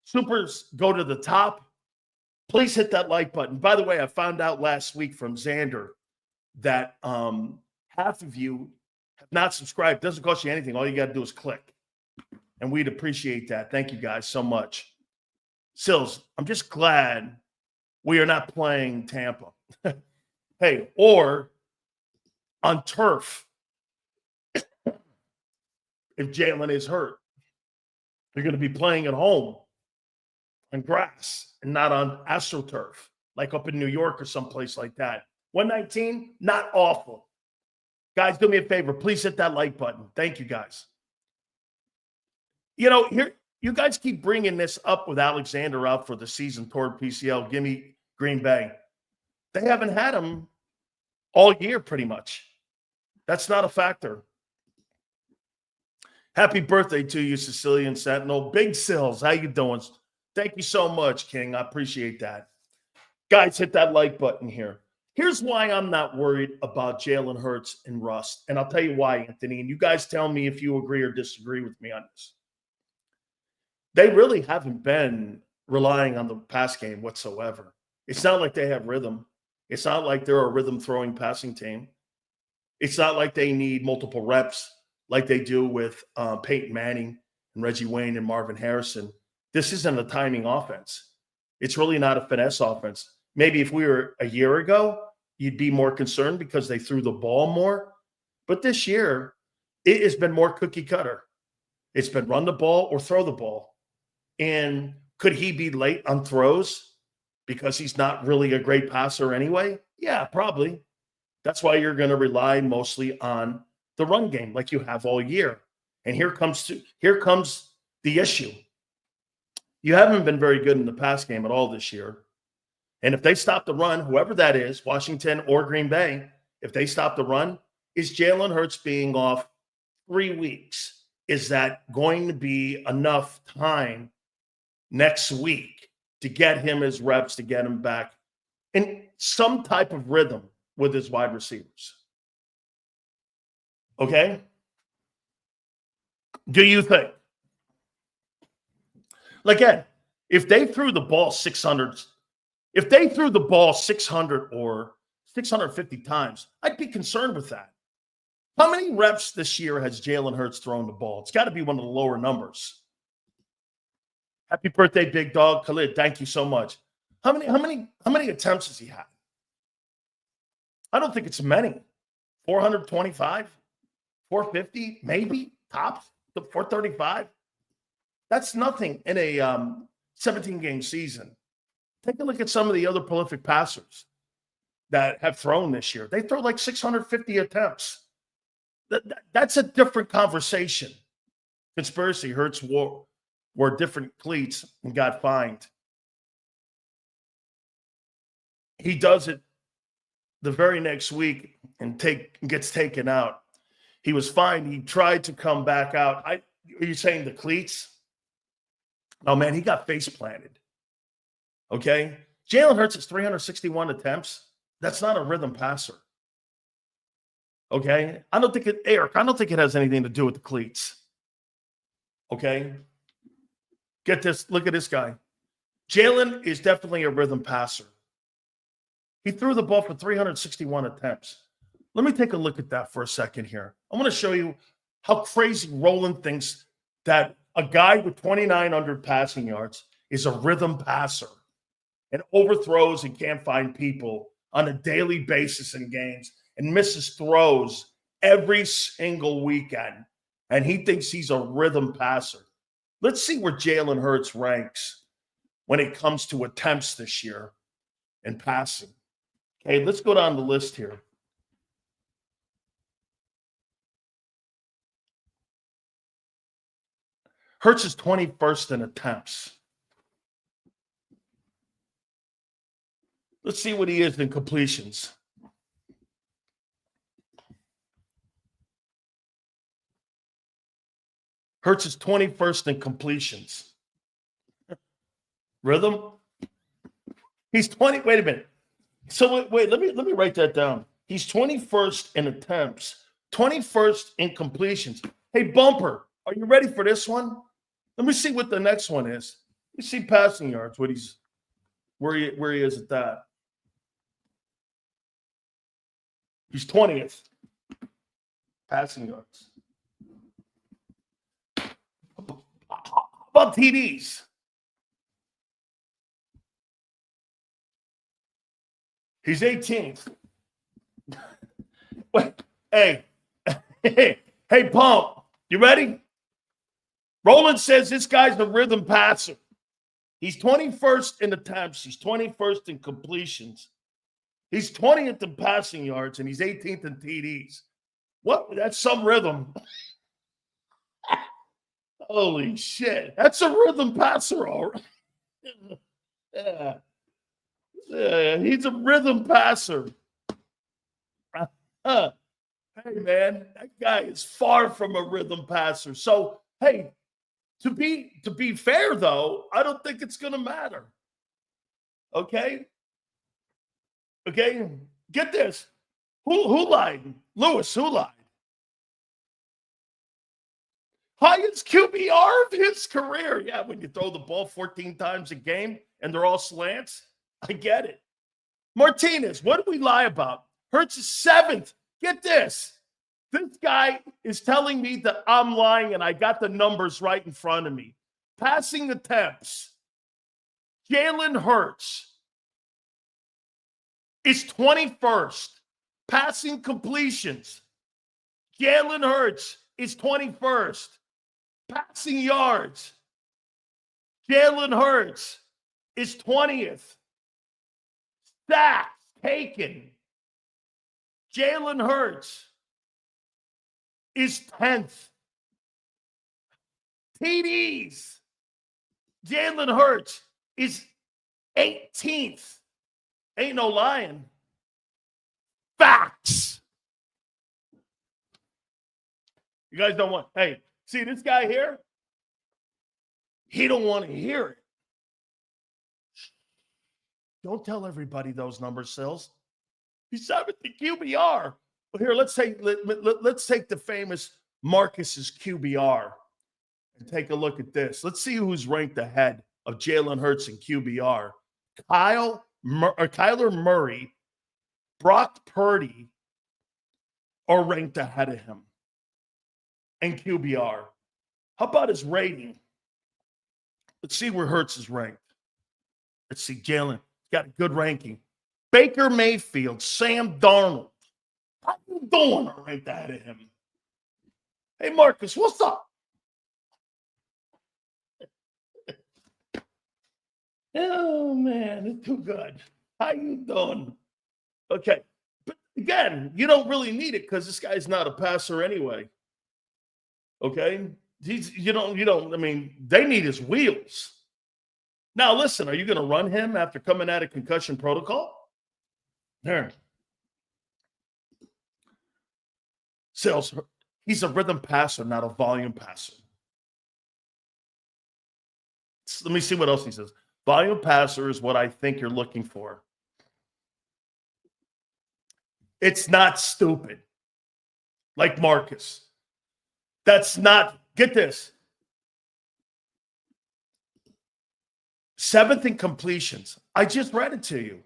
Supers go to the top. Please hit that like button. By the way, I found out last week from Xander that half of you have not subscribed. It doesn't cost you anything. All you got to do is click. And we'd appreciate that. Thank you guys so much. SILZ, I'm just glad we are not playing Tampa. Hey, or on turf. If Jalen is hurt, you're going to be playing at home on grass and not on AstroTurf, like up in New York or someplace like that. 119, not awful. Guys, do me a favor. Please hit that like button. Thank you, guys. You know, here you guys keep bringing this up with Alexander out for the season toward PCL. Give me Green Bay. They haven't had him all year, pretty much. That's not a factor. Happy birthday to you, Sicilian Sentinel. Big SILZ, how you doing? Thank you so much, King. I appreciate that. Guys, hit that like button here. Here's why I'm not worried about Jalen Hurts and rust. And I'll tell you why, Anthony. And you guys tell me if you agree or disagree with me on this. They really haven't been relying on the pass game whatsoever. It's not like they have rhythm. It's not like they're a rhythm-throwing passing team. It's not like they need multiple reps like they do with Peyton Manning and Reggie Wayne and Marvin Harrison. This isn't a timing offense. It's really not a finesse offense. Maybe if we were a year ago, you'd be more concerned because they threw the ball more. But this year, it has been more cookie cutter. It's been run the ball or throw the ball. And could he be late on throws because he's not really a great passer anyway? Yeah, probably. That's why you're going to rely mostly on the run game like you have all year. And here comes the issue. You haven't been very good in the pass game at all this year. And if they stop the run, whoever that is, Washington or Green Bay, if they stop the run, is Jalen Hurts being off 3 weeks? Is that going to be enough time next week to get him his reps, to get him back in some type of rhythm with his wide receivers? Okay? Do you think? Again, if they threw the ball 600 or 650 times, I'd be concerned with that. How many reps this year has Jalen Hurts thrown the ball? It's got to be one of the lower numbers. Happy birthday, big dog. Khalid, thank you so much. How many attempts has he had? I don't think it's many. 425, 450, maybe tops, the 435. That's nothing in a 17-game season. Take a look at some of the other prolific passers that have thrown this year. They throw like 650 attempts. That's a different conversation. Conspiracy. Hurts wore different cleats and got fined. He does it the very next week and gets taken out. He was fined. He tried to come back out. Are you saying the cleats? Oh, man, he got face planted. Okay? Jalen Hurts has 361 attempts. That's not a rhythm passer. Okay? I don't think it has anything to do with the cleats. Okay? Get this. Look at this guy. Jalen is definitely a rhythm passer. He threw the ball for 361 attempts. Let me take a look at that for a second here. I want to show you how crazy Roland thinks that a guy with 2,900 passing yards is a rhythm passer and overthrows and can't find people on a daily basis in games and misses throws every single weekend. And he thinks he's a rhythm passer. Let's see where Jalen Hurts ranks when it comes to attempts this year and passing. Okay, let's go down the list here. Hurts is 21st in attempts. Let's see what he is in completions. Hurts is 21st in completions. Rhythm? He's 20. Wait a minute. So wait, let me write that down. He's 21st in attempts, 21st in completions. Hey, Bumper, are you ready for this one? Let me see what the next one is. You see passing yards, where he is at that. He's 20th. Passing yards. How about TDs? He's 18th. Wait, hey, Pump, you ready? Roland says this guy's a rhythm passer. He's 21st in attempts. He's 21st in completions. He's 20th in passing yards, and he's 18th in TDs. What? That's some rhythm. Holy shit. That's a rhythm passer, all right. He's a rhythm passer. Hey, man, that guy is far from a rhythm passer. So, hey, to be fair, though, I don't think it's going to matter. Okay? Okay? Get this. Who lied? Lewis, who lied? Highest QBR of his career. Yeah, when you throw the ball 14 times a game and they're all slants. I get it. Martinez, what did we lie about? Hurts is 7th. Get this. This guy is telling me that I'm lying and I got the numbers right in front of me. Passing attempts. Jalen Hurts is 21st. Passing completions. Jalen Hurts is 21st. Passing yards. Jalen Hurts is 20th. Sacks taken. Jalen Hurts is 10th. TDs. Jalen Hurts is 18th. Ain't no lying. Facts. You guys don't want, hey, see this guy here? He don't want to hear it. Don't tell everybody those numbers, SILZ. He's 7th in QBR. Well, here, let's take the famous Marcus's QBR and take a look at this. Let's see who's ranked ahead of Jalen Hurts in QBR. Kyler Murray, Brock Purdy are ranked ahead of him in QBR. How about his rating? Let's see where Hurts is ranked. Let's see, Jalen got a good ranking. Baker Mayfield, Sam Darnold. How you doing right ahead of him? Hey, Marcus, what's up? Oh, man, it's too good. How you doing? Okay. But again, you don't really need it because this guy's not a passer anyway. Okay? I mean, they need his wheels. Now, listen, are you going to run him after coming out of concussion protocol? There. SILZ, he's a rhythm passer, not a volume passer. Let me see what else he says. Volume passer is what I think you're looking for. It's not stupid. Like Marcus. That's not, get this. 7th in completions. I just read it to you.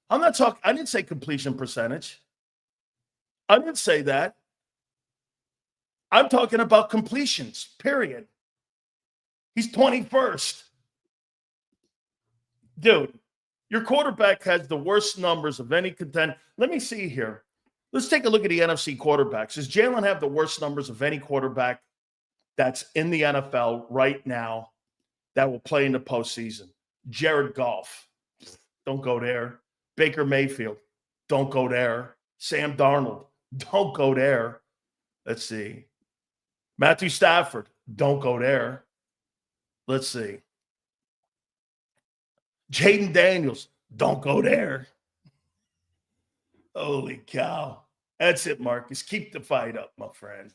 I'm not talking, I didn't say completion percentage. I didn't say that. I'm talking about completions, period. He's 21st. Dude, your quarterback has the worst numbers of any contender. Let me see here. Let's take a look at the NFC quarterbacks. Does Jalen have the worst numbers of any quarterback that's in the NFL right now that will play in the postseason? Jared Goff. Don't go there. Baker Mayfield. Don't go there. Sam Darnold. Don't go there. Let's see. Matthew Stafford. Don't go there. Let's see. Jaden Daniels. Don't go there. Holy cow. That's it, Marcus. Keep the fight up, my friend.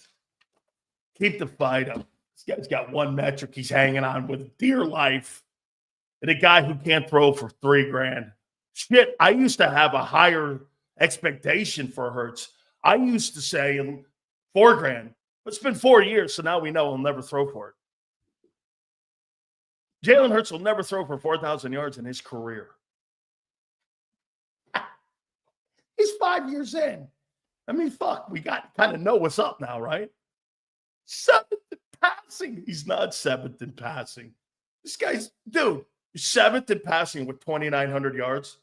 Keep the fight up. This guy's got one metric he's hanging on with dear life. And a guy who can't throw for $3,000. Shit, I used to have a higher expectation for Hurts. I used to say $4,000. But it's been 4 years, so now we know he'll never throw for it. Jalen Hurts will never throw for 4,000 yards in his career. He's 5 years in. I mean, fuck, we got kind of know what's up now, right? 7th in passing. He's not 7th in passing. This guy's, dude, 7th in passing with 2,900 yards.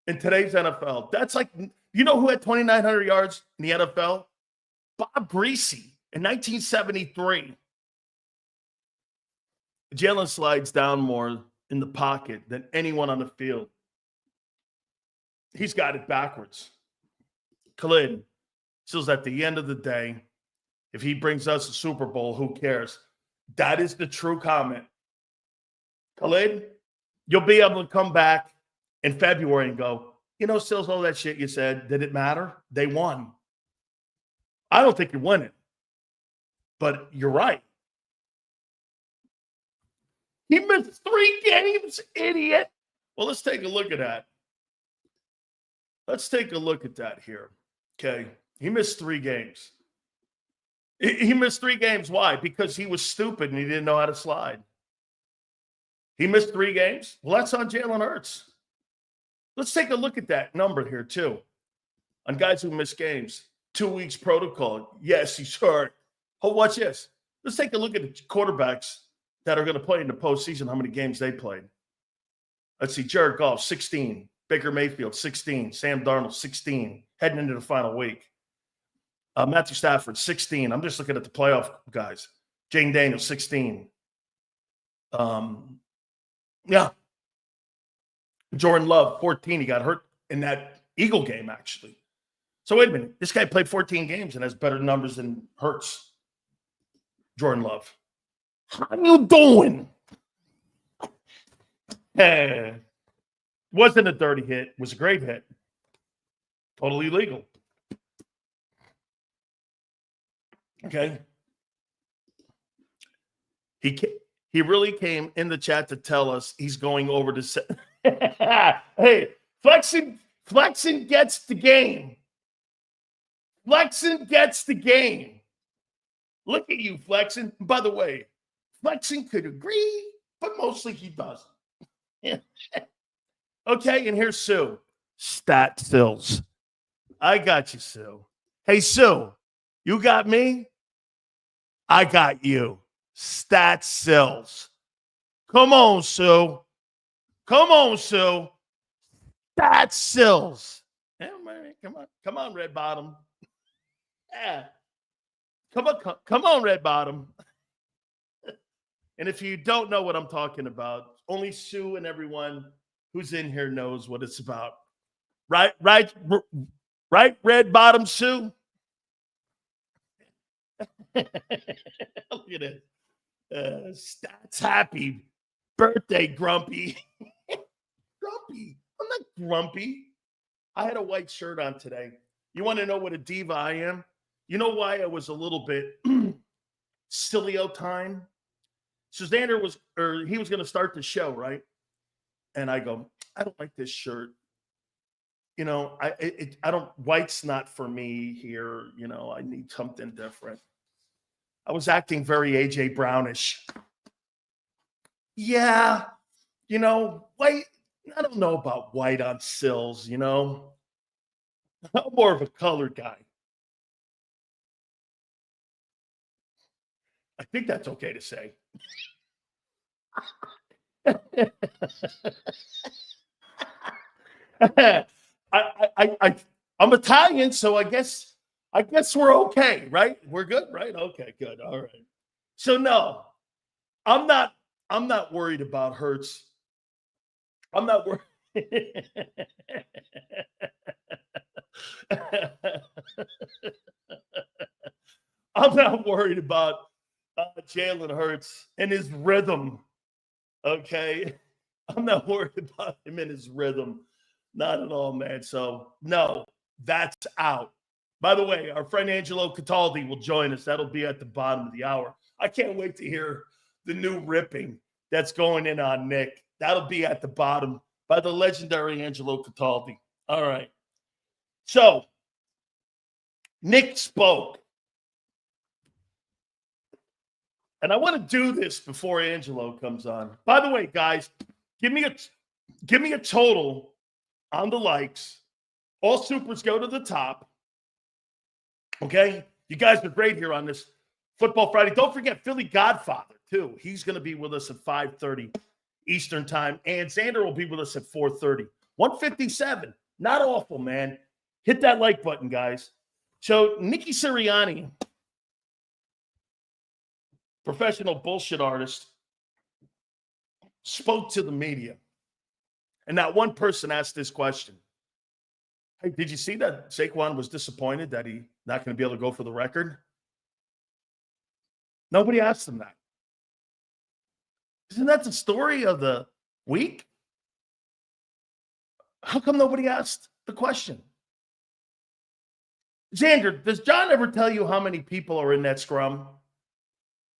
In today's NFL, that's like, you know who had 2,900 yards in the NFL? Bob Greasy in 1973. Jalen slides down more in the pocket than anyone on the field. He's got it backwards. Khalid, still at the end of the day, if he brings us a Super Bowl, who cares? That is the true comment. Khalid, you'll be able to come back in February and go, you know, SILZ, all that shit you said, did it matter? They won. I don't think you're winning, but you're right. He missed 3 games, idiot. Well, let's take a look at that. Let's take a look at that here. Okay. He missed 3 games. He missed 3 games. Why? Because he was stupid and he didn't know how to slide. He missed 3 games. Well, that's on Jalen Hurts. Let's take a look at that number here, too. On guys who miss games. 2 weeks protocol. Yes, he's hurt. Oh, watch this. Let's take a look at the quarterbacks that are going to play in the postseason, how many games they played. Let's see. Jared Goff, 16. Baker Mayfield, 16. Sam Darnold, 16. Heading into the final week. Matthew Stafford, 16. I'm just looking at the playoff guys. Jaden Daniels, 16. Yeah. Jordan Love, 14. He got hurt in that Eagle game, actually. So wait a minute. This guy played 14 games and has better numbers than Hurts. Jordan Love. How you doing? Wasn't a dirty hit. Was a great hit. Totally legal. Okay. He really came in the chat to tell us he's going over to hey, Flexing gets the game. Flexing gets the game. Look at you, Flexing. By the way, Flexing could agree, but mostly he doesn't. Okay, and here's Sue. Stat SILZ. I got you, Sue. Hey, Sue, you got me? I got you. Stat SILZ. Come on, Sue. Come on, Sue. Stat SILZ. Yeah, man, come on, Red Bottom. Yeah. Come on, Red Bottom. And if you don't know what I'm talking about, only Sue and everyone who's in here knows what it's about. Right, Red Bottom Sue? Look at it. Stats happy. Birthday grumpy. Grumpy. I'm not grumpy. I had a white shirt on today. You want to know what a diva I am? You know why I was a little bit Sileo time? So Xander was going to start the show, right? And I go, I don't like this shirt. You know, I don't, white's not for me here. You know, I need something different. I was acting very AJ Brownish. Yeah, you know, white, I don't know about white on SILZ, you know. I'm more of a colored guy. I think that's okay to say. I'm Italian, so I guess we're okay, right? We're good, right? Okay, good. All right. So no, I'm not worried about Hurts. I'm not worried. I'm not worried about Jalen Hurts and his rhythm. Okay. I'm not worried about him and his rhythm. Not at all, man. So, no, that's out. By the way, our friend Angelo Cataldi will join us. That'll be at the bottom of the hour. I can't wait to hear the new ripping that's going in on Nick. That'll be at the bottom by the legendary Angelo Cataldi. All right. So, Nick spoke. And I want to do this before Angelo comes on. By the way, guys, give me a total on the likes. All supers go to the top. Okay? You guys are great here on this Football Friday. Don't forget Philly Godfather, too. He's going to be with us at 5:30 Eastern time. And Xander will be with us at 4:30. 157. Not awful, man. Hit that like button, guys. So, Nikki Sirianni, professional bullshit artist, spoke to the media. And that one person asked this question. Hey, did you see that Saquon was disappointed that he's not going to be able to go for the record? Nobody asked him that. Isn't that the story of the week? How come nobody asked the question? Xander, does John ever tell you how many people are in that scrum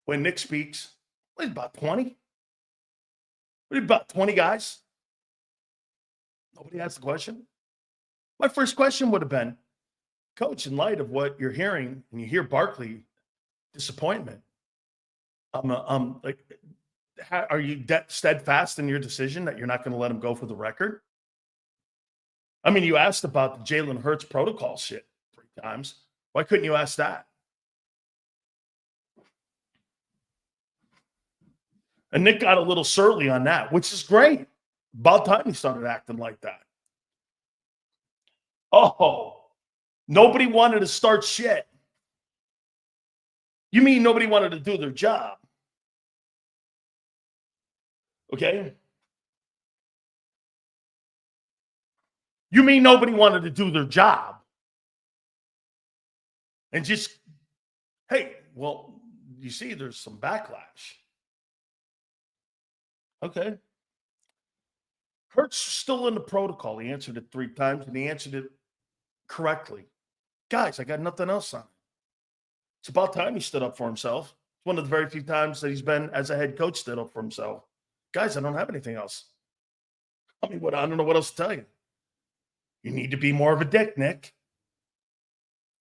when Nick speaks? What, about 20? What, about 20 guys? Nobody asked the question? My first question would have been, Coach, in light of what you're hearing, and you hear Barkley disappointment, like, are you steadfast in your decision that you're not going to let him go for the record? I mean, you asked about the Jalen Hurts protocol shit 3 times. Why couldn't you ask that? And Nick got a little surly on that, which is great. About time he started acting like that. Oh, nobody wanted to start shit. You mean nobody wanted to do their job? Okay? You mean nobody wanted to do their job? And just, hey, well, you see there's some backlash. Okay. Kurt's still in the protocol. He answered it 3 times, and he answered it correctly. Guys, I got nothing else on it. It's about time he stood up for himself. It's one of the very few times that he's been, as a head coach, stood up for himself. Guys, I don't have anything else. I mean, I don't know what else to tell you. You need to be more of a dick, Nick.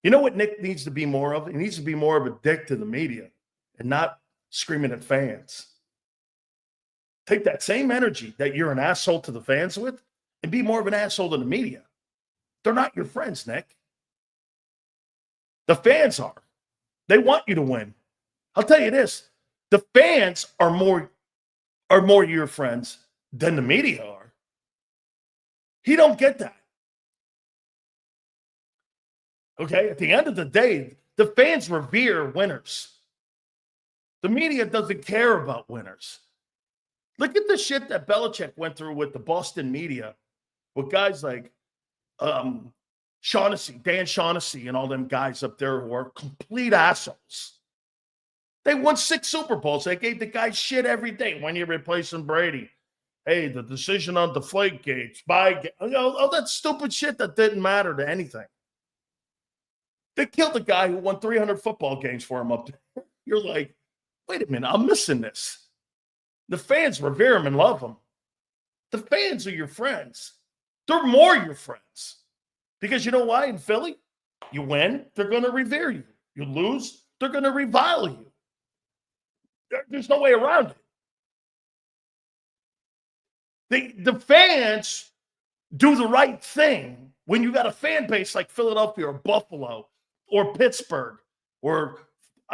You know what Nick needs to be more of? He needs to be more of a dick to the media and not screaming at fans. Take that same energy that you're an asshole to the fans with and be more of an asshole to the media. They're not your friends, Nick. The fans are. They want you to win. I'll tell you this. The fans are more your friends than the media are. He don't get that. Okay? At the end of the day, the fans revere winners. The media doesn't care about winners. Look at the shit that Belichick went through with the Boston media, with guys like Shaughnessy, Dan Shaughnessy, and all them guys up there who are complete assholes. They won 6 Super Bowls. They gave the guy shit every day. When you're replacing Brady, hey, the decision on deflate gates, all that stupid shit that didn't matter to anything. They killed the guy who won 300 football games for him up there. You're like, wait a minute, I'm missing this. The fans revere him and love him. The fans are your friends. They're more your friends. Because you know why? In Philly, you win, they're going to revere you. You lose, they're going to revile you. There's no way around it. The fans do the right thing when you got a fan base like Philadelphia or Buffalo or Pittsburgh or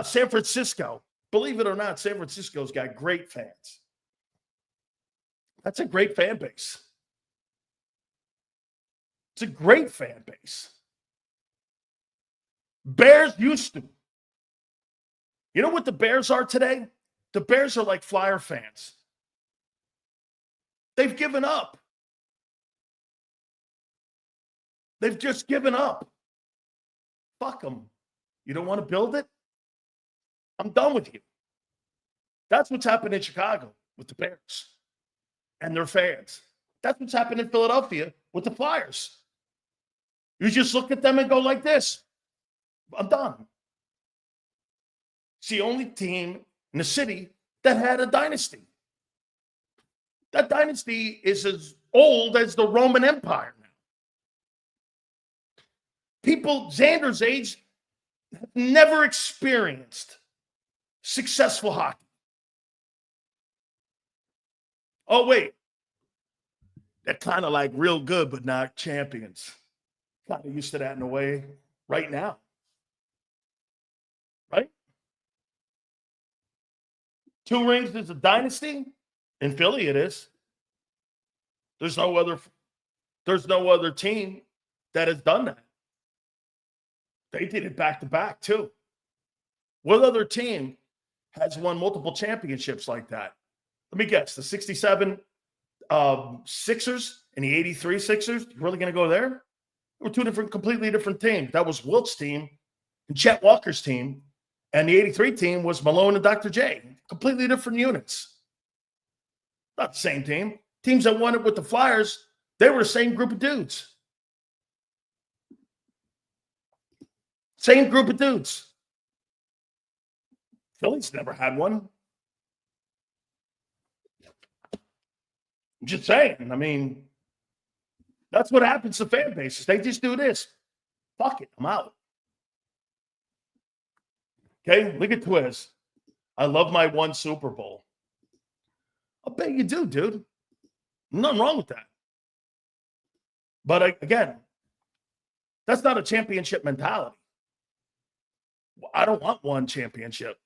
San Francisco. Believe it or not, San Francisco's got great fans. That's a great fan base. It's a great fan base. Bears used to. You know what the Bears are today? The Bears are like Flyer fans. They've given up. They've just given up. Fuck them. You don't want to build it? I'm done with you. That's what's happened in Chicago with the Bears and their fans. That's what's happened in Philadelphia with the Flyers. You just look at them and go like this. I'm done. It's the only team in the city that had a dynasty. That dynasty is as old as the Roman Empire now. People Xander's age have never experienced successful hockey. Oh, wait. They're kind of like real good, but not champions. Kind of used to that in a way right now. Right? 2 rings is a dynasty. In Philly, it is. There's no other team that has done that. They did it back to back, too. What other team has won multiple championships like that? Let me guess. The 67 Sixers and the 83 Sixers? You really going to go there? They were 2 completely different teams. That was Wilt's team and Chet Walker's team. And the 83 team was Malone and Dr. J. Completely different units. Not the same team. Teams that won it with the Flyers, they were the same group of dudes. Same group of dudes. Philly's never had one. I'm just saying. I mean, that's what happens to fan bases. They just do this. Fuck it. I'm out. Okay? Look at Twiz. I love my 1 Super Bowl. I'll bet you do, dude. Nothing wrong with that. But again, that's not a championship mentality. I don't want 1 championship.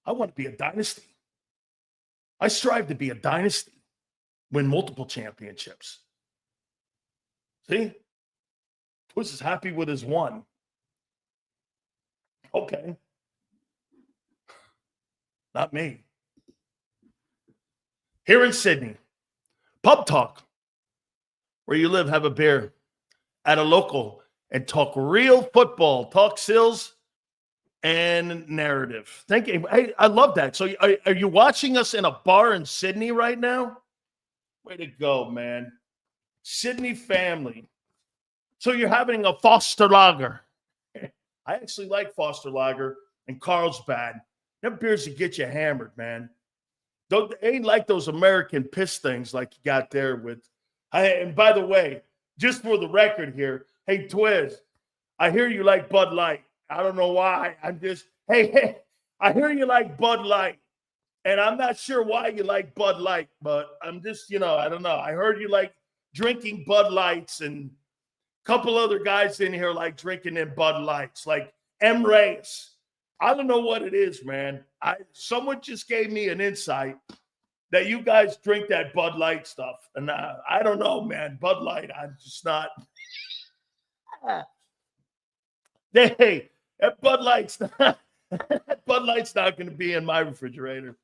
I want to be a dynasty. I strive to be a dynasty. Win multiple championships. See? Twiz is happy with his 1. Okay. Not me. Here in Sydney, pub talk. Where you live, have a beer at a local and talk real football. Talk SILZ and narrative. Thank you. I love that. So are you watching us in a bar in Sydney right now? Way to go, man. Sydney family. So you're having a Foster Lager. I actually like Foster Lager and Carlsbad. Them beers that get you hammered, man. They ain't like those American piss things like you got there with. And by the way, just for the record here, hey, Twiz, I hear you like Bud Light. I don't know why. Hey, I hear you like Bud Light. And I'm not sure why you like Bud Light, but I'm just, I don't know. I heard you like drinking Bud Lights, and a couple other guys in here like drinking in Bud Lights, like M. Reyes. I don't know what it is, man. Someone just gave me an insight that you guys drink that Bud Light stuff. And I don't know, man. Bud Light, I'm just not. Hey, that Bud Light's not going to be in my refrigerator.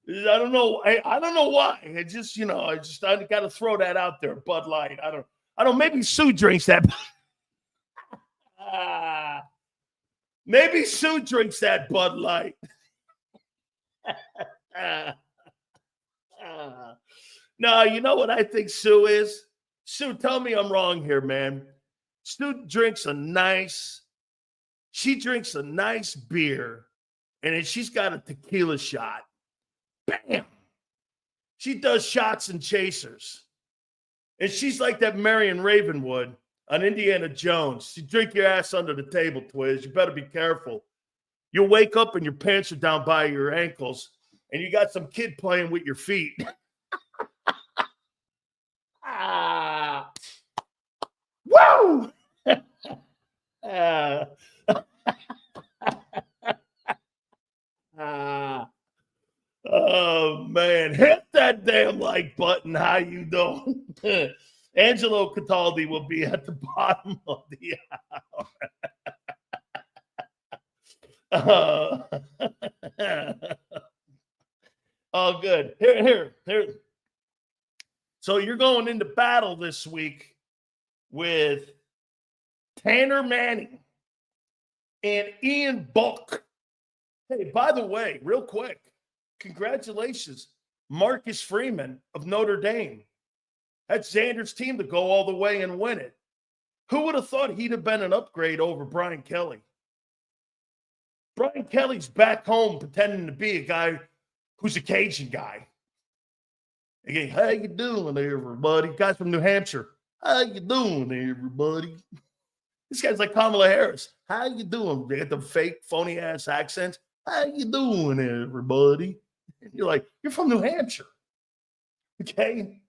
I don't know. I don't know why. I got to throw that out there. Bud Light. I don't. Maybe Sue drinks that. Maybe Sue drinks that Bud Light. No, you know what I think Sue is? Sue, tell me I'm wrong here, man. Sue drinks a nice beer, and then she's got a tequila shot. Bam! She does shots and chasers. And she's like that Marion Ravenwood on Indiana Jones. You drink your ass under the table, Twiz. You better be careful. You'll wake up and your pants are down by your ankles, and you got some kid playing with your feet. Woo! Oh, man. Hit that damn like button. How you doing? Angelo Cataldi will be at the bottom of the hour. Oh, good. Here. So you're going into battle this week with Tanner Manning and Ian Buck. Hey, by the way, real quick, congratulations, Marcus Freeman of Notre Dame. That's Xander's team to go all the way and win it. Who would have thought he'd have been an upgrade over Brian Kelly? Brian Kelly's back home pretending to be a guy who's a Cajun guy. Hey, how you doing, everybody? Guys from New Hampshire. How you doing, everybody? This guy's like Kamala Harris. How you doing? They got the fake, phony-ass accents. How you doing, everybody? And you're like, you're from New Hampshire. Okay?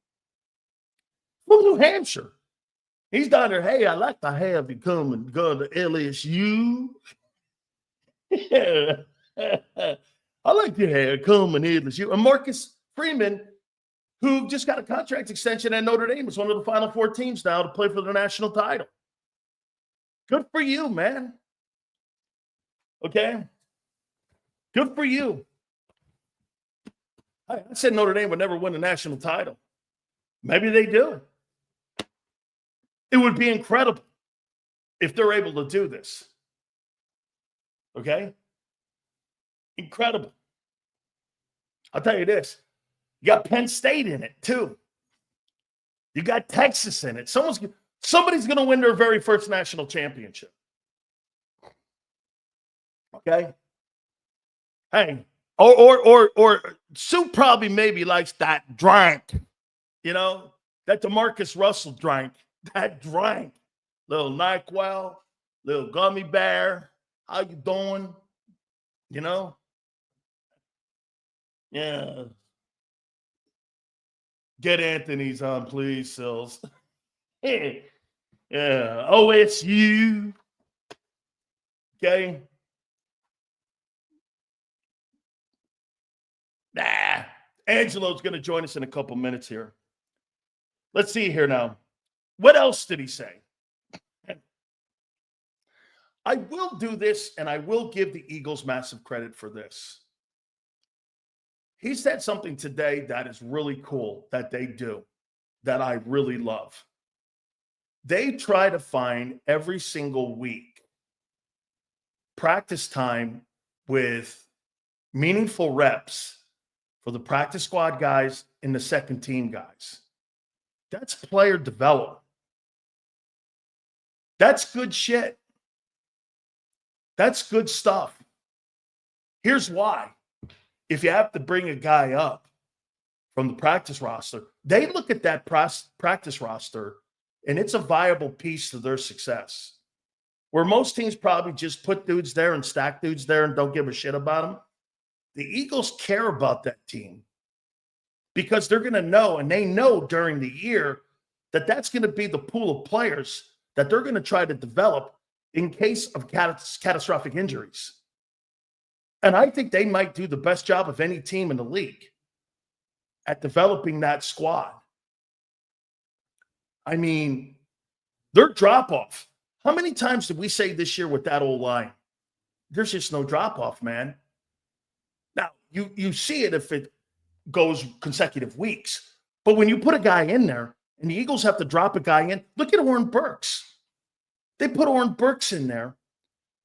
From New Hampshire. He's down there, hey, I'd like to have you come and go to LSU. Yeah. I like to have come and LSU. And Marcus Freeman, who just got a contract extension at Notre Dame, is one of the Final Four teams now to play for the national title. Good for you, man. Okay? Good for you. I said Notre Dame would never win a national title. Maybe they do. It would be incredible if they're able to do this. Okay? Incredible. I'll tell you this. You got Penn State in it, too. You got Texas in it. Somebody's going to win their very first national championship. Okay? Hey, or Sue probably maybe likes that drink, that DeMarcus Russell drink, that drink. Little NyQuil, little gummy bear. How you doing? Yeah. Get Anthony's on, please, SILZ. Yeah. OSU. Okay. Angelo's going to join us in a couple minutes here. Let's see here now. What else did he say? I will do this, and I will give the Eagles massive credit for this. He said something today that is really cool that they do, that I really love. They try to find every single week practice time with meaningful reps for the practice squad guys and the second team guys. That's player development. That's good shit. That's good stuff. Here's why. If you have to bring a guy up from the practice roster, they look at that practice roster and it's a viable piece to their success. Where most teams probably just put dudes there and stack dudes there and don't give a shit about them. The Eagles care about that team because they're going to know, and they know during the year, that that's going to be the pool of players that they're going to try to develop in case of catastrophic injuries. And I think they might do the best job of any team in the league at developing that squad. I mean, their drop-off. How many times did we say this year with that old line? There's just no drop-off, man. Now, you see it if it goes consecutive weeks. But when you put a guy in there and the Eagles have to drop a guy in, look at Oren Burks. They put Oren Burks in there,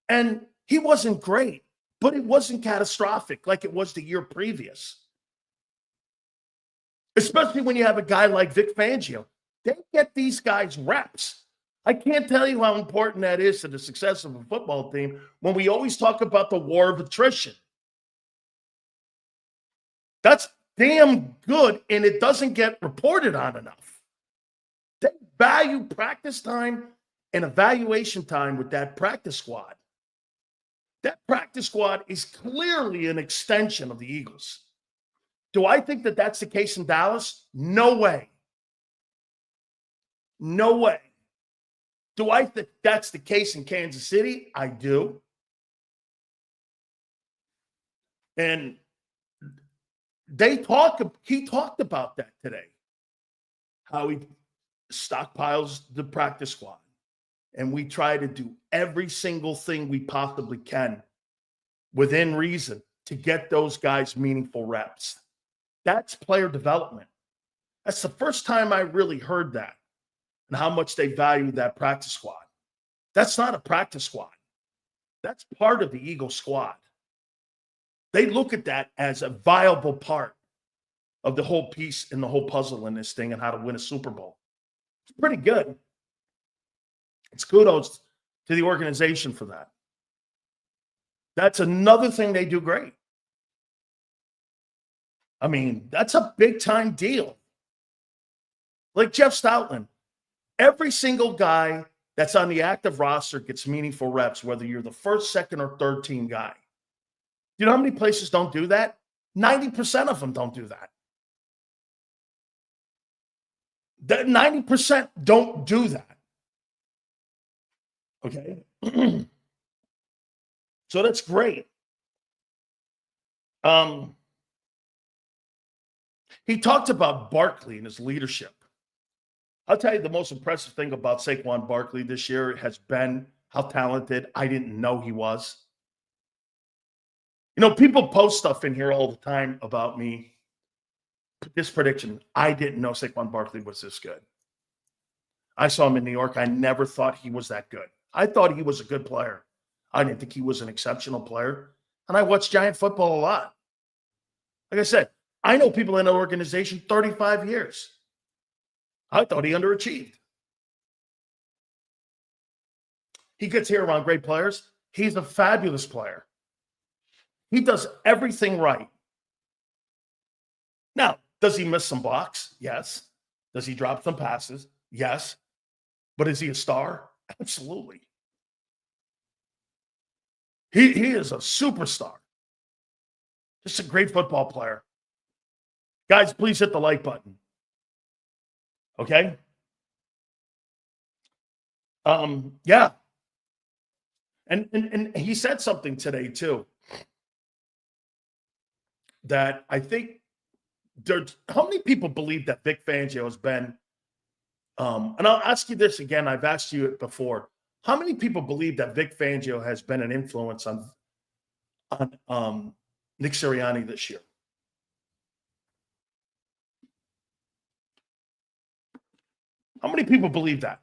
and he wasn't great, but it wasn't catastrophic like it was the year previous. Especially when you have a guy like Vic Fangio. They get these guys reps. I can't tell you how important that is to the success of a football team when we always talk about the war of attrition. That's damn good, and it doesn't get reported on enough. They value practice time and evaluation time with that practice squad. That practice squad is clearly an extension of the Eagles. Do I think that that's the case in Dallas? No way. No way. Do I think that's the case in Kansas City? I do. And he talked about that today, how he stockpiles the practice squad. And we try to do every single thing we possibly can within reason to get those guys meaningful reps. That's player development. That's the first time I really heard that and how much they value that practice squad. That's not a practice squad. That's part of the Eagle squad. They look at that as a viable part of the whole piece and the whole puzzle in this thing and how to win a Super Bowl. It's pretty good. It's kudos to the organization for that. That's another thing they do great. I mean, that's a big-time deal. Like Jeff Stoutland, every single guy that's on the active roster gets meaningful reps, whether you're the first, second, or third team guy. You know how many places don't do that? 90% of them don't do that. That 90% don't do that. Okay? So that's great. He talked about Barkley and his leadership. I'll tell you the most impressive thing about Saquon Barkley this year has been how talented I didn't know he was. You know, people post stuff in here all the time about me. This prediction, I didn't know Saquon Barkley was this good. I saw him in New York. I never thought he was that good. I thought he was a good player. I didn't think he was an exceptional player. And I watched Giant football a lot. Like I said, I know people in the organization 35 years. I thought he underachieved. He gets here around great players. He's a fabulous player. He does everything right. Now, does he miss some blocks? Yes. Does he drop some passes? Yes. But is he a star? Absolutely. He is a superstar. Just a great football player. Guys, please hit the like button. Okay? Yeah. And he said something today, too, that I think how many people believe that Vic Fangio has been, and I'll ask you this again, I've asked you it before. How many people believe that Vic Fangio has been an influence on Nick Sirianni this year? How many people believe that?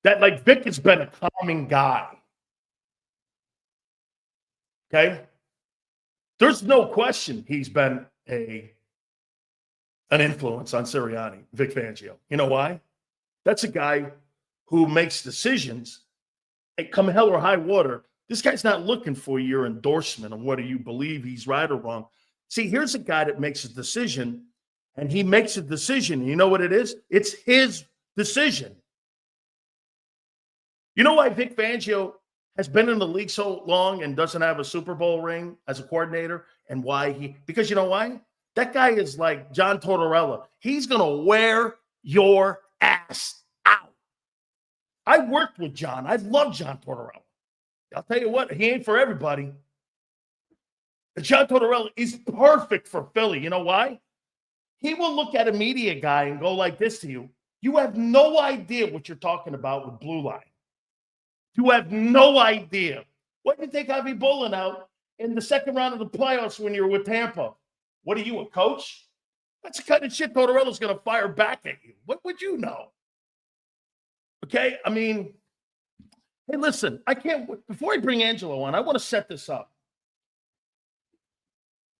that, like, Vic has been a calming guy. Okay? There's no question he's been an influence on Sirianni, Vic Fangio. You know why? That's a guy who makes decisions. And come hell or high water, this guy's not looking for your endorsement on whether you believe he's right or wrong. See, here's a guy that makes a decision, and he makes a decision. You know what it is? It's his decision. You know why Vic Fangio has been in the league so long and doesn't have a Super Bowl ring as a coordinator? And why because you know why? That guy is like John Tortorella. He's going to wear your ass out. I worked with John. I love John Tortorella. I'll tell you what, he ain't for everybody. But John Tortorella is perfect for Philly. You know why? He will look at a media guy and go like this to you. You have no idea what you're talking about with Blue Line. You have no idea. What did you take Ivy Bolin out in the second round of the playoffs when you were with Tampa? What are you, a coach? That's the kind of shit Tortorella's going to fire back at you. What would you know? Okay, I mean, hey, listen, I can't, before I bring Angelo on, I want to set this up.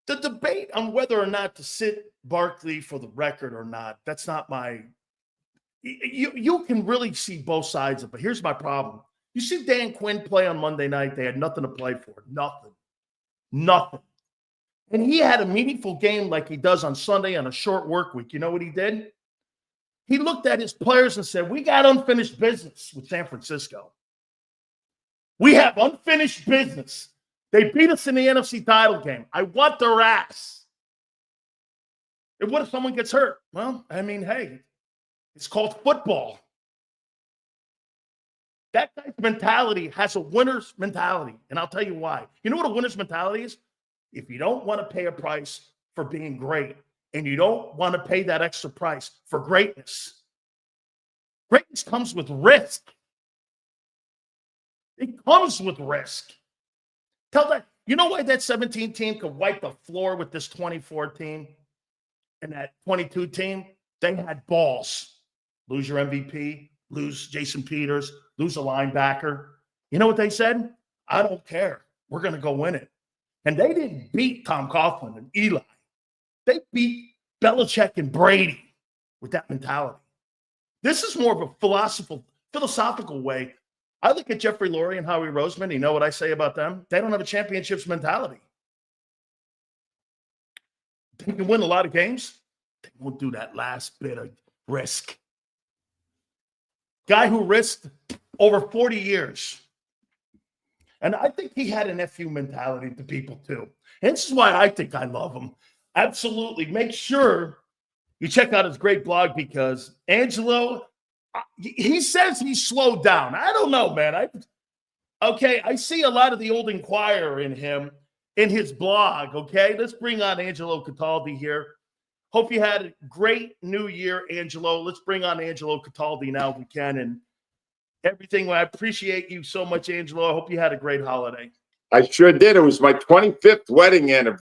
The debate on whether or not to sit Barkley for the record or not, that's not my, you can really see both sides of it. But here's my problem. You see Dan Quinn play on Monday night. They had nothing to play for. Nothing. And he had a meaningful game like he does on Sunday on a short work week. You know what he did? He looked at his players and said, we got unfinished business with San Francisco. We have unfinished business. They beat us in the NFC title game. I want their ass. And what if someone gets hurt? Well, I mean, hey, it's called football. That guy's mentality has a winner's mentality, and I'll tell you why. You know what a winner's mentality is? If you don't want to pay a price for being great, and you don't want to pay that extra price for greatness, greatness comes with risk. It comes with risk. Tell that, you know why that 17 team could wipe the floor with this 24 team and that 22 team? They had balls. Lose your MVP, lose Jason Peters, lose a linebacker. You know what they said? I don't care. We're going to go win it. And they didn't beat Tom Coughlin and Eli. They beat Belichick and Brady with that mentality. This is more of a philosophical way. I look at Jeffrey Lurie and Howie Roseman. You know what I say about them? They don't have a championships mentality. They can win a lot of games. They won't do that last bit of risk. Guy who risked over 40 years. And I think he had an FU mentality to people too. And this is why I think I love him. Absolutely. Make sure you check out his great blog because Angelo, he says he's slowed down. I don't know, man. I see a lot of the old Inquirer in him, in his blog, okay? Let's bring on Angelo Cataldi here. Hope you had a great new year, Angelo. Let's bring on Angelo Cataldi now if we can. And everything. I appreciate you so much, Angelo. I hope you had a great holiday. I sure did. It was my 25th wedding anniversary.